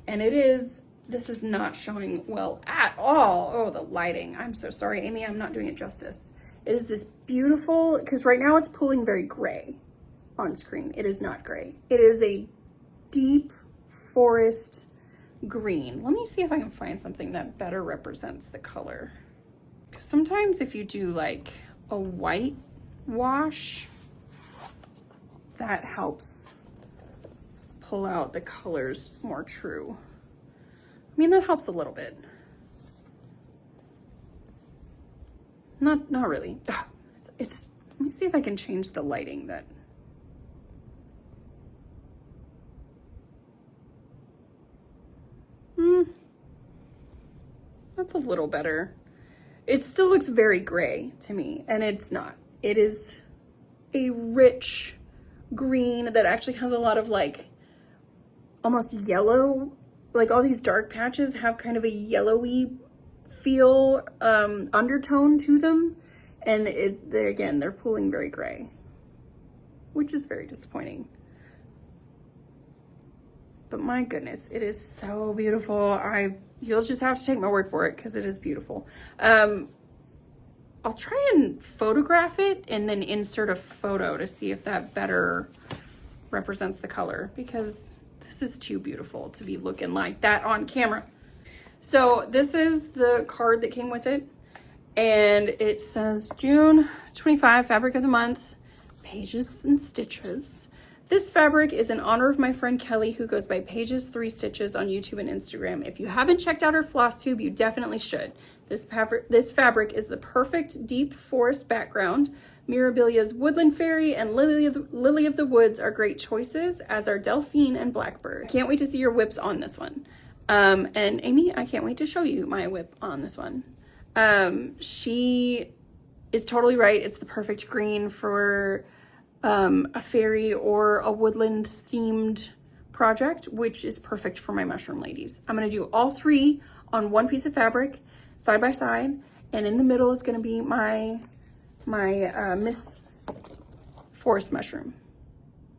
And this is not showing well at all. Oh, the lighting. I'm so sorry, Amy, I'm not doing it justice. It is this beautiful, because right now it's pulling very gray on screen. It is not gray. It is a deep forest green. Let me see if I can find something that better represents the color. Because sometimes if you do like a white wash, that helps pull out the colors more true. I mean, that helps a little bit. Not really. Let me see if I can change the lighting that. That's a little better. It still looks very gray to me, and it's not. It is a rich green that actually has a lot of like almost yellow, like all these dark patches have kind of a yellowy feel, undertone to them. And they're pulling very gray, which is very disappointing. But my goodness, it is so beautiful. You'll just have to take my word for it because it is beautiful. I'll try and photograph it and then insert a photo to see if that better represents the color, because this is too beautiful to be looking like that on camera. So this is the card that came with it, and it says June 25 Fabric of the Month, Pages and Stitches. This fabric is in honor of my friend Kelly, who goes by Pages3Stitches on YouTube and Instagram. If you haven't checked out her Flosstube, you definitely should. This fabric is the perfect deep forest background. Mirabilia's Woodland Fairy and Lily of the Woods are great choices, as are Delphine and Blackbird. Can't wait to see your whips on this one. And Amy, I can't wait to show you my whip on this one. She is totally right. It's the perfect green for a fairy or a woodland themed project, which is perfect for my mushroom ladies. I'm going to do all three on one piece of fabric side by side, and in the middle is going to be my Miss Forest mushroom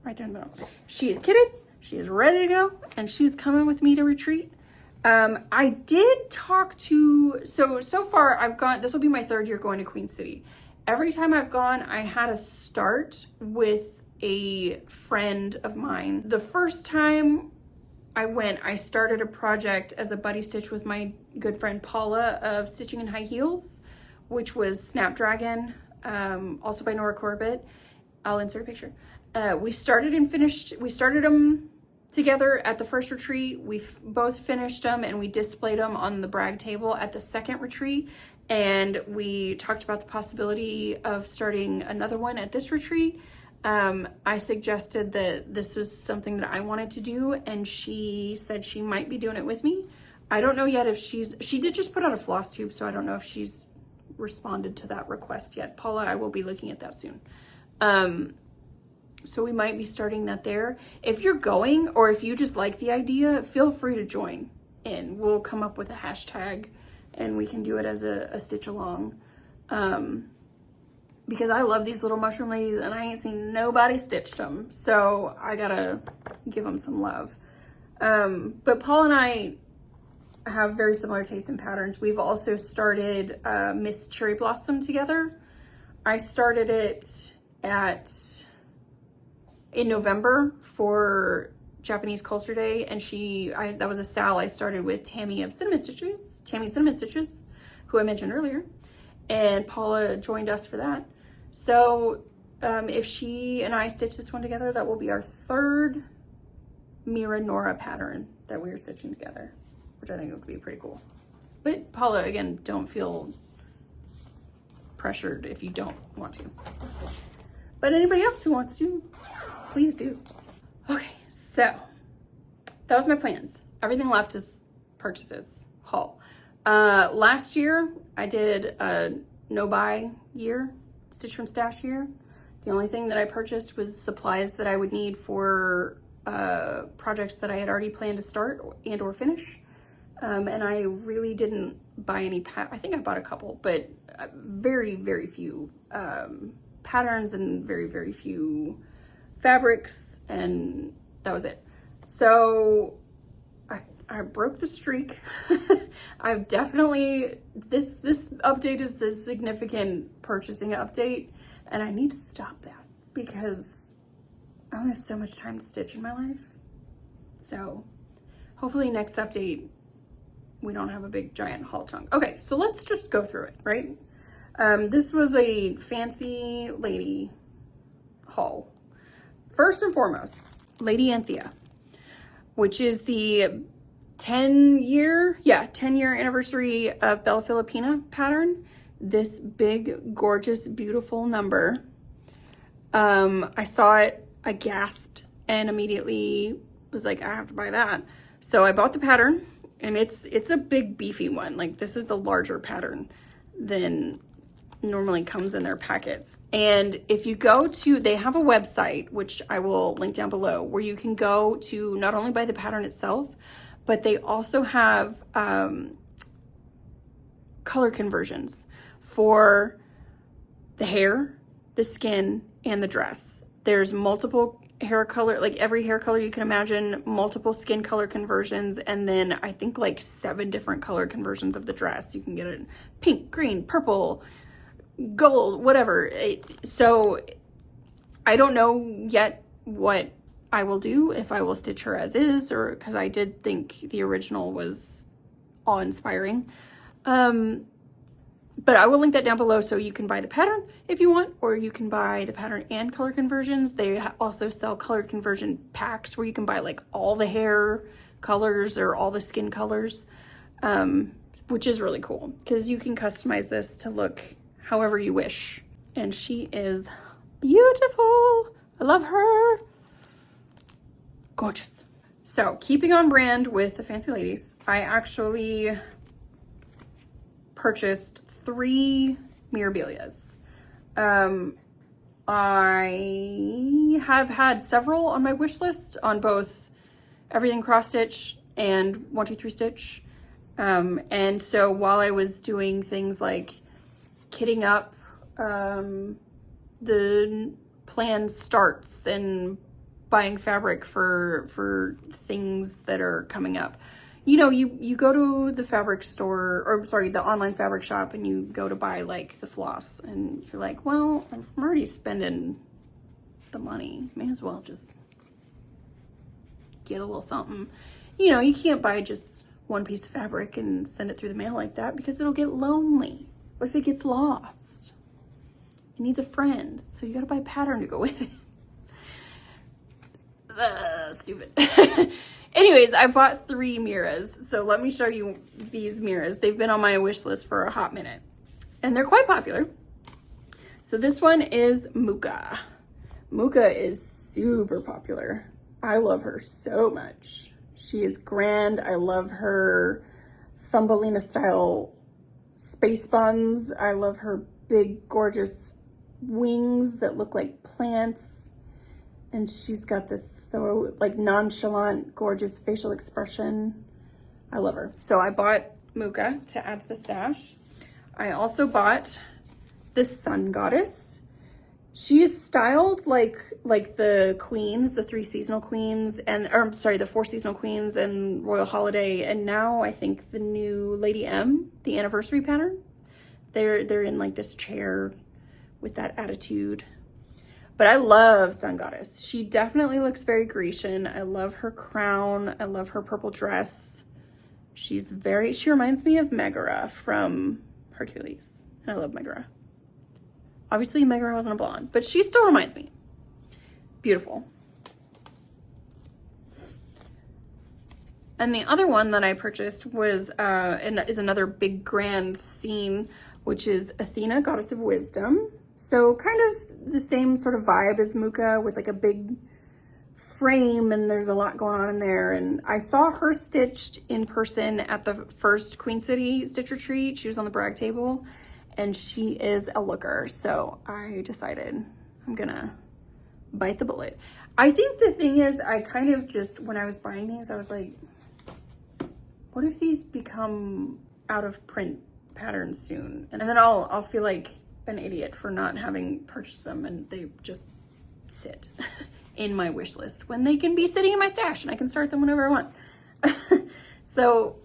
right there in the middle. She is kitted, she is ready to go, and she's coming with me to retreat. I did talk to, so far I've gone, this will be my 3rd year going to Queen City. Every time I've gone, I had to start with a friend of mine. The first time I went, I started a project as a buddy stitch with my good friend Paula of Stitching in High Heels, which was Snapdragon, also by Nora Corbett. I'll insert a picture. We started them together at the first retreat. We both finished them and we displayed them on the brag table at the second retreat. And we talked about the possibility of starting another one at this retreat. I suggested that this was something that I wanted to do, and she said she might be doing it with me. I don't know yet if she did just put out a Flosstube, so I don't know if she's responded to that request yet. Paula, I will be looking at that soon. So we might be starting that there. If you're going, or if you just like the idea, feel free to join in. We'll come up with a hashtag and we can do it as a stitch along. Because I love these little mushroom ladies and I ain't seen nobody stitched them. So I gotta give them some love. But Paul and I have very similar tastes in patterns. We've also started Miss Cherry Blossom together. I started it in November for Japanese Culture Day, and that was a Sal I started with Tammy Cinnamon Stitches, who I mentioned earlier, and Paula joined us for that. So if she and I stitch this one together, that will be our 3rd Mira Nora pattern that we are stitching together, which I think would be pretty cool. But Paula, again, don't feel pressured if you don't want to. But anybody else who wants to, please do. Okay, so that was my plans. Everything left is purchases, haul. Last year I did a no-buy year, stitch from stash year. The only thing that I purchased was supplies that I would need for projects that I had already planned to start and or finish. And I really didn't buy any, I think I bought a couple, but very, very few patterns and very, very few fabrics, and that was it. So I broke the streak. I've definitely, this update is a significant purchasing update, and I need to stop that because I only have so much time to stitch in my life. So hopefully next update, we don't have a big giant haul chunk. Okay, so let's just go through it, right? This was a fancy lady haul. First and foremost, Lady Anthea, which is the 10-year anniversary of Bella Filipina pattern. This big, gorgeous, beautiful number. I saw it, I gasped, and immediately was like, I have to buy that. So I bought the pattern, and it's a big, beefy one. Like, this is the larger pattern than normally comes in their packets. And if you go to, they have a website, which I will link down below, where you can go to not only buy the pattern itself, but they also have color conversions for the hair, the skin, and the dress. There's multiple hair color, like every hair color you can imagine, multiple skin color conversions, and then I think like 7 different color conversions of the dress. You can get it pink, green, purple, gold, whatever. So I don't know yet what I will do, if I will stitch her as is, or because I did think the original was awe-inspiring. But I will link that down below so you can buy the pattern if you want, or you can buy the pattern and color conversions. They also sell color conversion packs where you can buy like all the hair colors or all the skin colors, which is really cool because you can customize this to look however you wish. And she is beautiful. I love her. Gorgeous. So keeping on brand with the fancy ladies, I actually purchased 3 mirabilias. I have had several on my wish list on both Everything Cross Stitch and 1-2-3 Stitch. And so while I was doing things like kitting up the planned starts and buying fabric for things that are coming up, you know, you go to the fabric store, or sorry, the online fabric shop, and you go to buy like the floss, and you're like, well, I'm already spending the money. May as well just get a little something. You know, you can't buy just one piece of fabric and send it through the mail like that because it'll get lonely. What if it gets lost? It needs a friend, so you gotta buy a pattern to go with it. Stupid. Anyways, I bought 3 mirrors. So let me show you these mirrors. They've been on my wish list for a hot minute and they're quite popular. So this one is Muka. Muka is super popular. I love her so much. She is grand. I love her Thumbelina style space buns. I love her big, gorgeous wings that look like plants. And she's got this so like nonchalant, gorgeous facial expression. I love her. So I bought Muka to add to the stash. I also bought the Sun Goddess. She is styled like the queens, the 3 seasonal queens, and or I'm sorry, the 4 seasonal queens and Royal Holiday, and now I think the new Lady M, the anniversary pattern. They're in like this chair with that attitude. But I love Sun Goddess. She definitely looks very Grecian. I love her crown. I love her purple dress. She reminds me of Megara from Hercules. And I love Megara. Obviously Megara wasn't a blonde, but she still reminds me. Beautiful. And the other one that I purchased was, is another big grand scene, which is Athena, Goddess of Wisdom. So kind of the same sort of vibe as Muka with like a big frame, and there's a lot going on in there. And I saw her stitched in person at the first Queen City Stitch Retreat. She was on the brag table and she is a looker. So I decided I'm gonna bite the bullet. I think the thing is, I kind of just, when I was buying these, I was like, what if these become out of print patterns soon? And then I'll feel like an idiot for not having purchased them and they just sit in my wish list when they can be sitting in my stash and I can start them whenever I want. So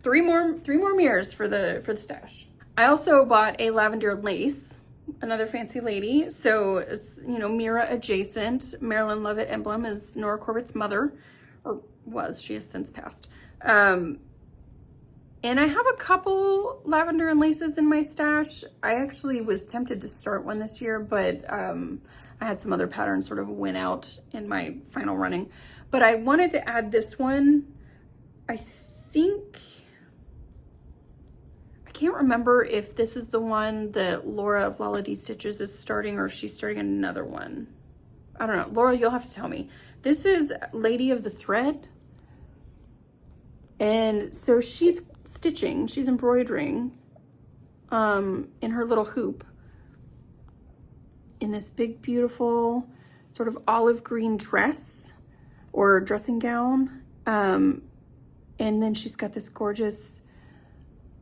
3 more mirrors for the stash. I also bought a lavender lace, another fancy lady. So it's, you know, Mira adjacent. Marilyn Lovett emblem is Nora Corbett's mother, or was. She has since passed. And I have a couple lavender and laces in my stash. I actually was tempted to start one this year, but I had some other patterns sort of win out in my final running. But I wanted to add this one. I think, I can't remember if this is the one that Laura of Lala D Stitches is starting or if she's starting another one. I don't know. Laura, you'll have to tell me. This is Lady of the Thread. And so she's stitching, she's embroidering in her little hoop in this big, beautiful sort of olive green dress or dressing gown. And then she's got this gorgeous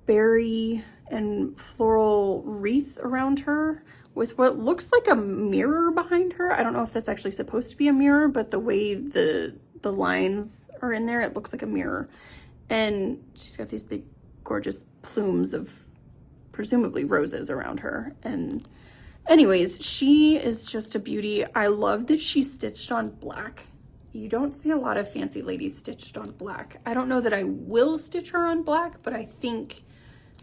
berry and floral wreath around her with what looks like a mirror behind her. I don't know if that's actually supposed to be a mirror, but the way the lines are in there, it looks like a mirror. And she's got these big, gorgeous plumes of presumably roses around her. And anyways, she is just a beauty. I love that she's stitched on black. You don't see a lot of fancy ladies stitched on black. I don't know that I will stitch her on black, but I think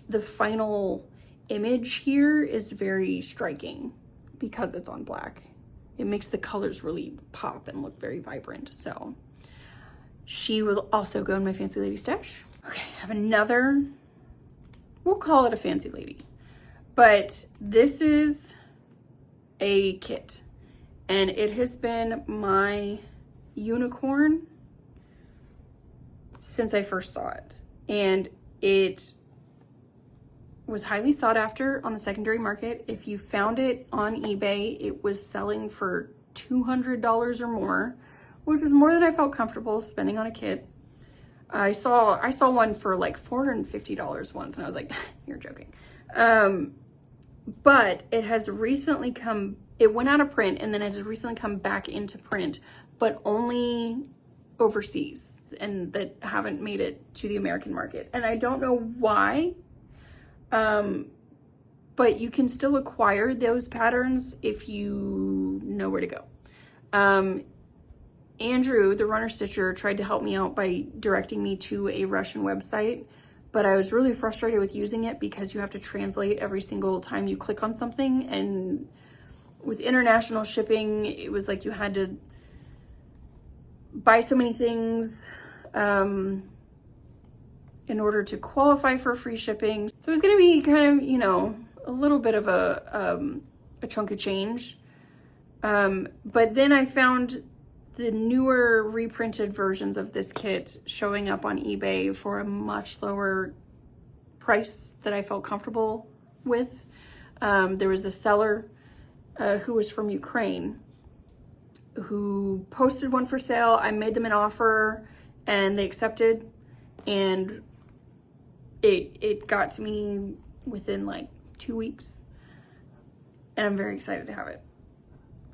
the final image here is very striking because it's on black. It makes the colors really pop and look very vibrant. So she will also go in my fancy lady stash. Okay, I have another, we'll call it a fancy lady, but this is a kit and it has been my unicorn since I first saw it. And it was highly sought after on the secondary market. If you found it on eBay, it was selling for $200 or more, which is more than I felt comfortable spending on a kit. I saw one for like $450 once and I was like, you're joking. But it has recently it went out of print and then it has recently come back into print, but only overseas and that haven't made it to the American market. And I don't know why, but you can still acquire those patterns if you know where to go. Andrew, the runner stitcher, tried to help me out by directing me to a Russian website, but I was really frustrated with using it because you have to translate every single time you click on something, and with international shipping, it was like you had to buy so many things in order to qualify for free shipping. So it's gonna be kind of, you know, a little bit of a chunk of change. But then I found the newer reprinted versions of this kit showing up on eBay for a much lower price that I felt comfortable with. There was a seller who was from Ukraine who posted one for sale. I made them an offer and they accepted, and it got to me within like 2 weeks, and I'm very excited to have it.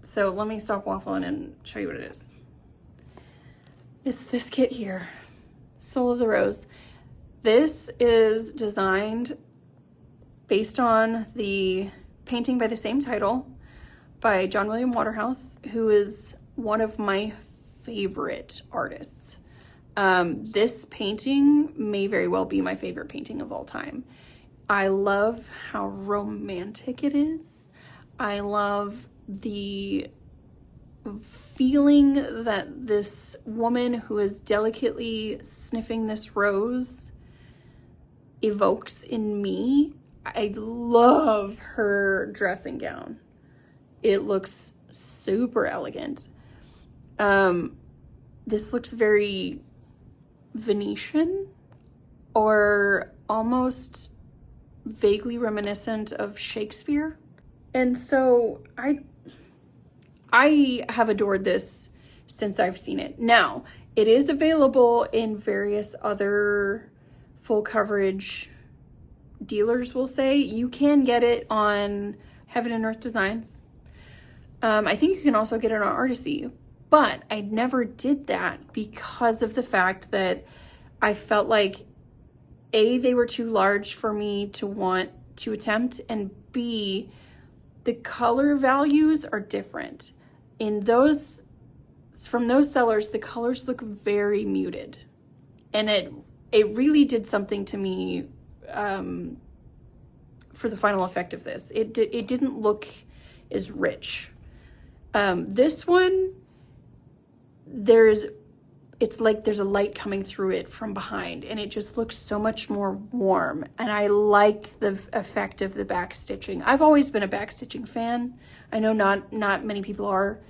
So let me stop waffling and show you what it is. It's this kit here, Soul of the Rose. This is designed based on the painting by the same title by John William Waterhouse, who is one of my favorite artists. This painting may very well be my favorite painting of all time. I love how romantic it is. I love the feeling that this woman who is delicately sniffing this rose evokes in me. I love her dressing gown. It looks super elegant. This looks very Venetian or almost vaguely reminiscent of Shakespeare. And so I have adored this since I've seen it. Now, it is available in various other full coverage dealers, we'll say. You can get it on Heaven and Earth Designs. I think you can also get it on Artisy, but I never did that because of the fact that I felt like A, they were too large for me to want to attempt, and B, the color values are different. From those sellers, the colors look very muted, and it really did something to me for the final effect of this. It didn't look as rich. This one, it's like there's a light coming through it from behind, and it just looks so much more warm, and I like the effect of the back stitching. I've always been a back stitching fan. I know not many people are,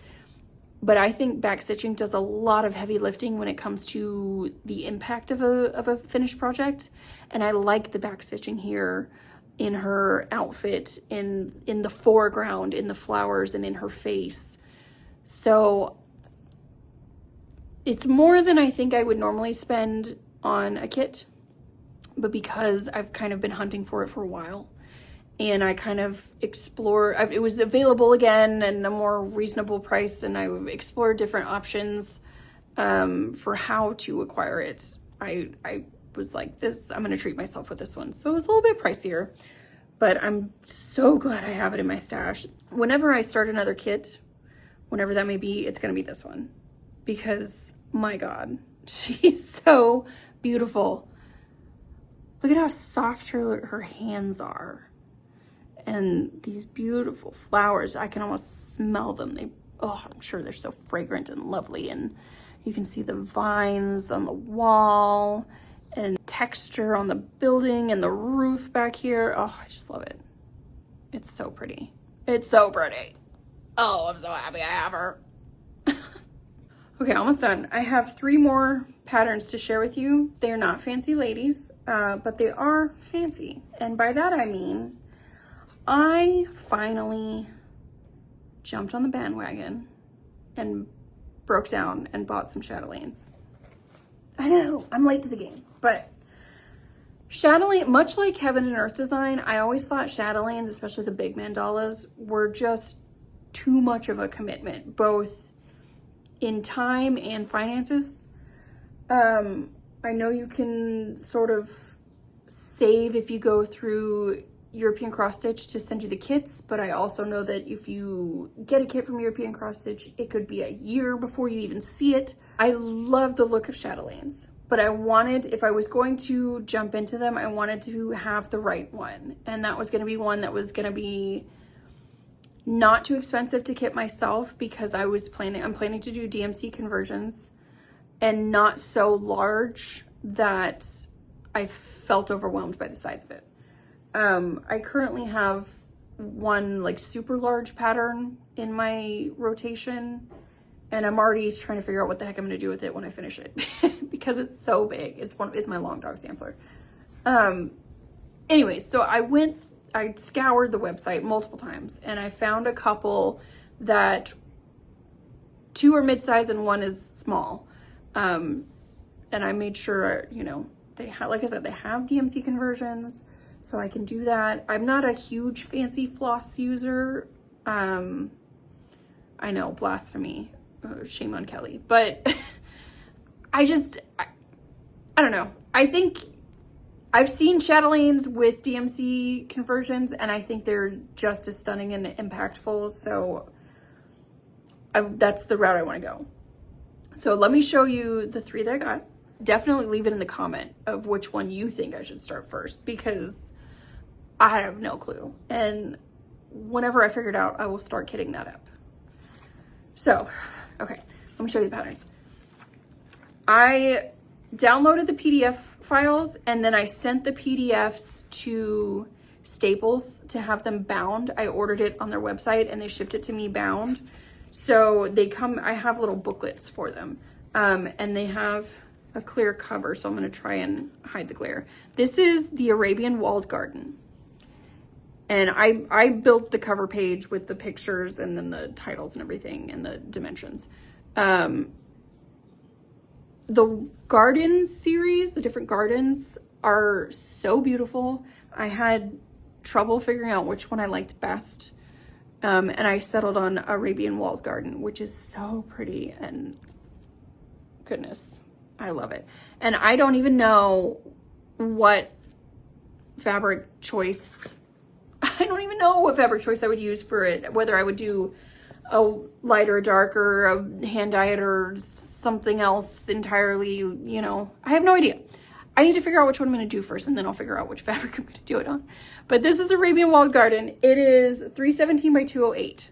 but I think back stitching does a lot of heavy lifting when it comes to the impact of a finished project, and I like the back stitching here in her outfit, in the foreground, in the flowers, and in her face. So it's more than I think I would normally spend on a kit, but because I've kind of been hunting for it for a while, and I kind of it was available again and a more reasonable price, and I explored different options for how to acquire it. I was like, I'm gonna treat myself with this one. So it was a little bit pricier, but I'm so glad I have it in my stash. Whenever I start another kit, whenever that may be, it's gonna be this one, because my God, she's so beautiful. Look at how soft her hands are. And these beautiful flowers, I can almost smell them. I'm sure they're so fragrant and lovely. And you can see the vines on the wall and texture on the building and the roof back here. Oh, I just love it. It's so pretty. It's so pretty. Oh, I'm so happy I have her. Okay, almost done. I have 3 more patterns to share with you. They're not fancy ladies, but they are fancy. And by that I mean, I finally jumped on the bandwagon and broke down and bought some chatelaines. I know, I'm late to the game, but chatelaine, much like Heaven and Earth design, I always thought chatelaines, especially the big mandalas, were just too much of a commitment, both in time and finances. I know you can sort of save if you go through European Cross Stitch to send you the kits, but I also know that if you get a kit from European Cross Stitch, it could be a year before you even see it. I love the look of chatelaines, but I wanted, if I was going to jump into them, I wanted to have the right one. And that was going to be one that was going to be not too expensive to kit myself, because I'm planning to do DMC conversions, and not so large that I felt overwhelmed by the size of it. I currently have one like super large pattern in my rotation, and I'm already trying to figure out what the heck I'm gonna do with it when I finish it because it's so big. It's my long dog sampler. Anyway, so I scoured the website multiple times, and I found a couple that 2 are mid-size and 1 is small. And I made sure, you know, they have, like I said, they have DMC conversions, so I can do that. I'm not a huge fancy floss user. I know, blasphemy, shame on Kelly, but I don't know. I think I've seen chatelaines with DMC conversions, and I think they're just as stunning and impactful. So that's the route I want to go. So let me show you the 3 that I got. Definitely leave it in the comment of which one you think I should start first, because I have no clue. And whenever I figure it out, I will start kitting that up. So, okay, let me show you the patterns. I downloaded the PDF files, and then I sent the PDFs to Staples to have them bound. I ordered it on their website, and they shipped it to me bound. So they come, I have little booklets for them, and they have a clear cover, so I'm gonna try and hide the glare. This is the Arabian Walled Garden. And I built the cover page with the pictures and then the titles and everything and the dimensions. The garden series, the different gardens, are so beautiful. I had trouble figuring out which one I liked best. And I settled on Arabian Walled Garden, which is so pretty, and goodness, I love it. And I don't even know what fabric choice, I would use for it, whether I would do a light or a dark or a hand dyed or something else entirely, you know, I have no idea. I need to figure out which one I'm going to do first, and then I'll figure out which fabric I'm going to do it on. But this is Arabian Walled Garden. It is 317 by 208,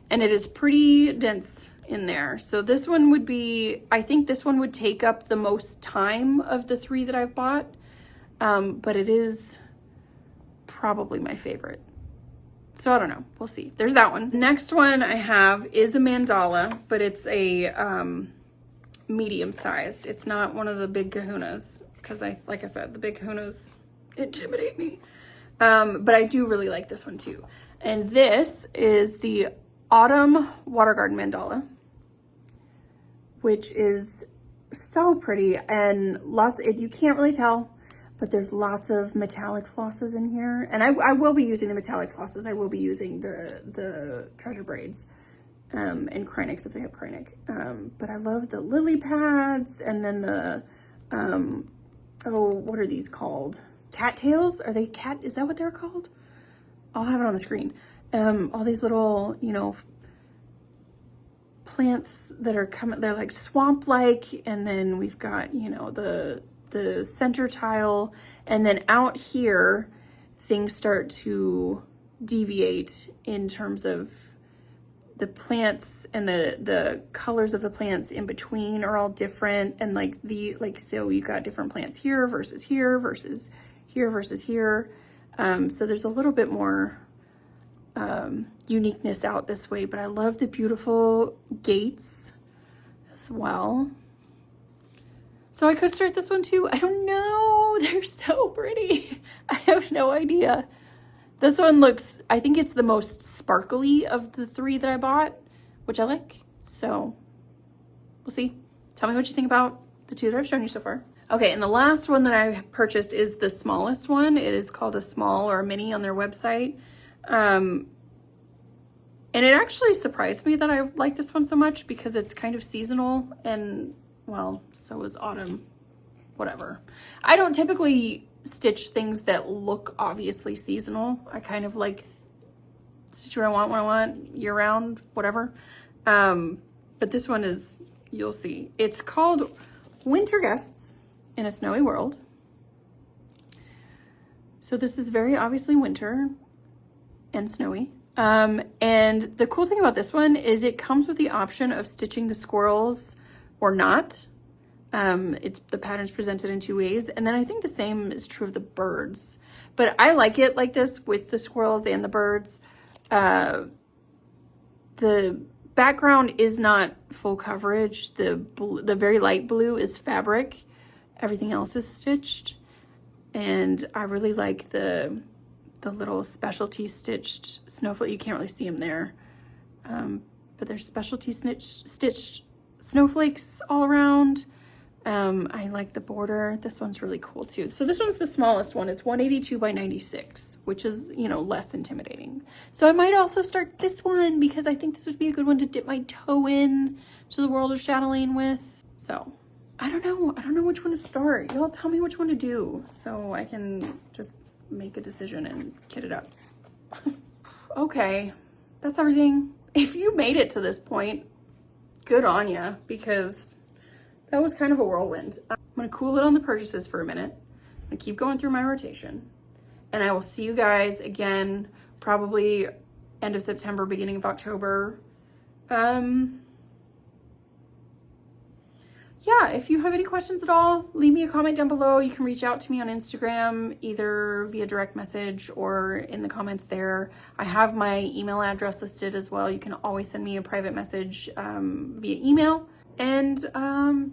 and it is pretty dense in there. So this one would be, I think this one would take up the most time of the 3 that I've bought, but it is probably my favorite. So I don't know, we'll see. There's that one. Next one I have is a mandala, but it's a medium sized. It's not one of the big kahunas, because like I said, the big kahunas intimidate me. But I do really like this one too. And this is the Autumn Water Garden Mandala, which is so pretty, and you can't really tell, but there's lots of metallic flosses in here. And I will be using the metallic flosses. I will be using the treasure braids and Krynics if they have Krynic. But I love the lily pads, and then the, oh, what are these called? Cattails? Are they is that what they're called? I'll have it on the screen. All these little, you know, plants that are they're like swamp-like, and then we've got, you know, the center tile, and then out here things start to deviate in terms of the plants, and the colors of the plants in between are all different. And like so you got different plants here versus here versus here versus here. So there's a little bit more uniqueness out this way, but I love the beautiful gates as well. So I could start this one too. I don't know. They're so pretty. I have no idea. This one looks, I think it's the most sparkly of the three that I bought, which I like. So we'll see. Tell me what you think about the two that I've shown you so far. Okay, and the last one that I purchased is the smallest one. It is called a small or a mini on their website. And it actually surprised me that I like this one so much because it's kind of seasonal, and well, so is autumn, whatever. I don't typically stitch things that look obviously seasonal. I kind of like stitch what I want when I want, year round, whatever. But this one is, you'll see. It's called Winter Guests in a Snowy World. So this is very obviously winter and snowy. And the cool thing about this one is it comes with the option of stitching the squirrels or not. The pattern's presented in two ways. And then I think the same is true of the birds, but I like it like this with the squirrels and the birds. The background is not full coverage. The very light blue is fabric. Everything else is stitched. And I really like the little specialty stitched snowflake. You can't really see them there. But there's specialty stitched snowflakes all around. I like the border. This one's really cool too. So this one's the smallest one. It's 182 by 96, which is, you know, less intimidating. So I might also start this one because I think this would be a good one to dip my toe in to the world of chatelaine with. So I don't know which one to start. Y'all tell me which one to do so I can just make a decision and kit it up. Okay, that's everything. If you made it to this point, good on ya, because that was kind of a whirlwind. I'm gonna cool it on the purchases for a minute. I'm gonna keep going through my rotation, and I will see you guys again probably end of September, beginning of October. Yeah, if you have any questions at all, leave me a comment down below. You can reach out to me on Instagram, either via direct message or in the comments there. I have my email address listed as well. You can always send me a private message via email. And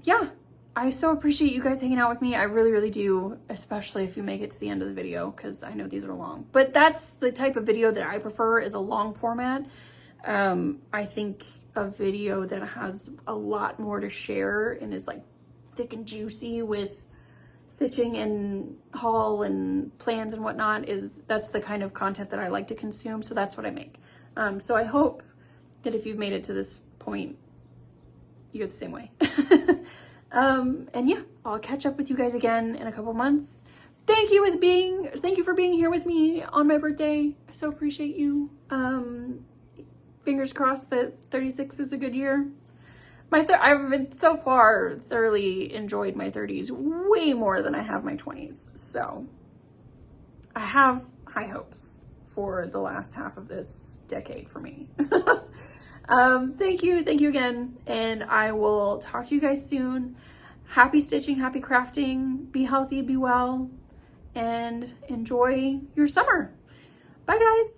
yeah, I so appreciate you guys hanging out with me. I really, really do, especially if you make it to the end of the video, because I know these are long. But that's the type of video that I prefer, is a long format. I think a video that has a lot more to share and is like thick and juicy with stitching and haul and plans and whatnot, that's the kind of content that I like to consume. So that's what I make. So I hope that if you've made it to this point, you're the same way. And yeah, I'll catch up with you guys again in a couple months. Thank you for being here with me on my birthday. I so appreciate you. Fingers crossed that 36 is a good year. I've been so far thoroughly enjoyed my 30s way more than I have my 20s. So I have high hopes for the last half of this decade for me. Thank you again. And I will talk to you guys soon. Happy stitching, happy crafting, be healthy, be well, and enjoy your summer. Bye guys.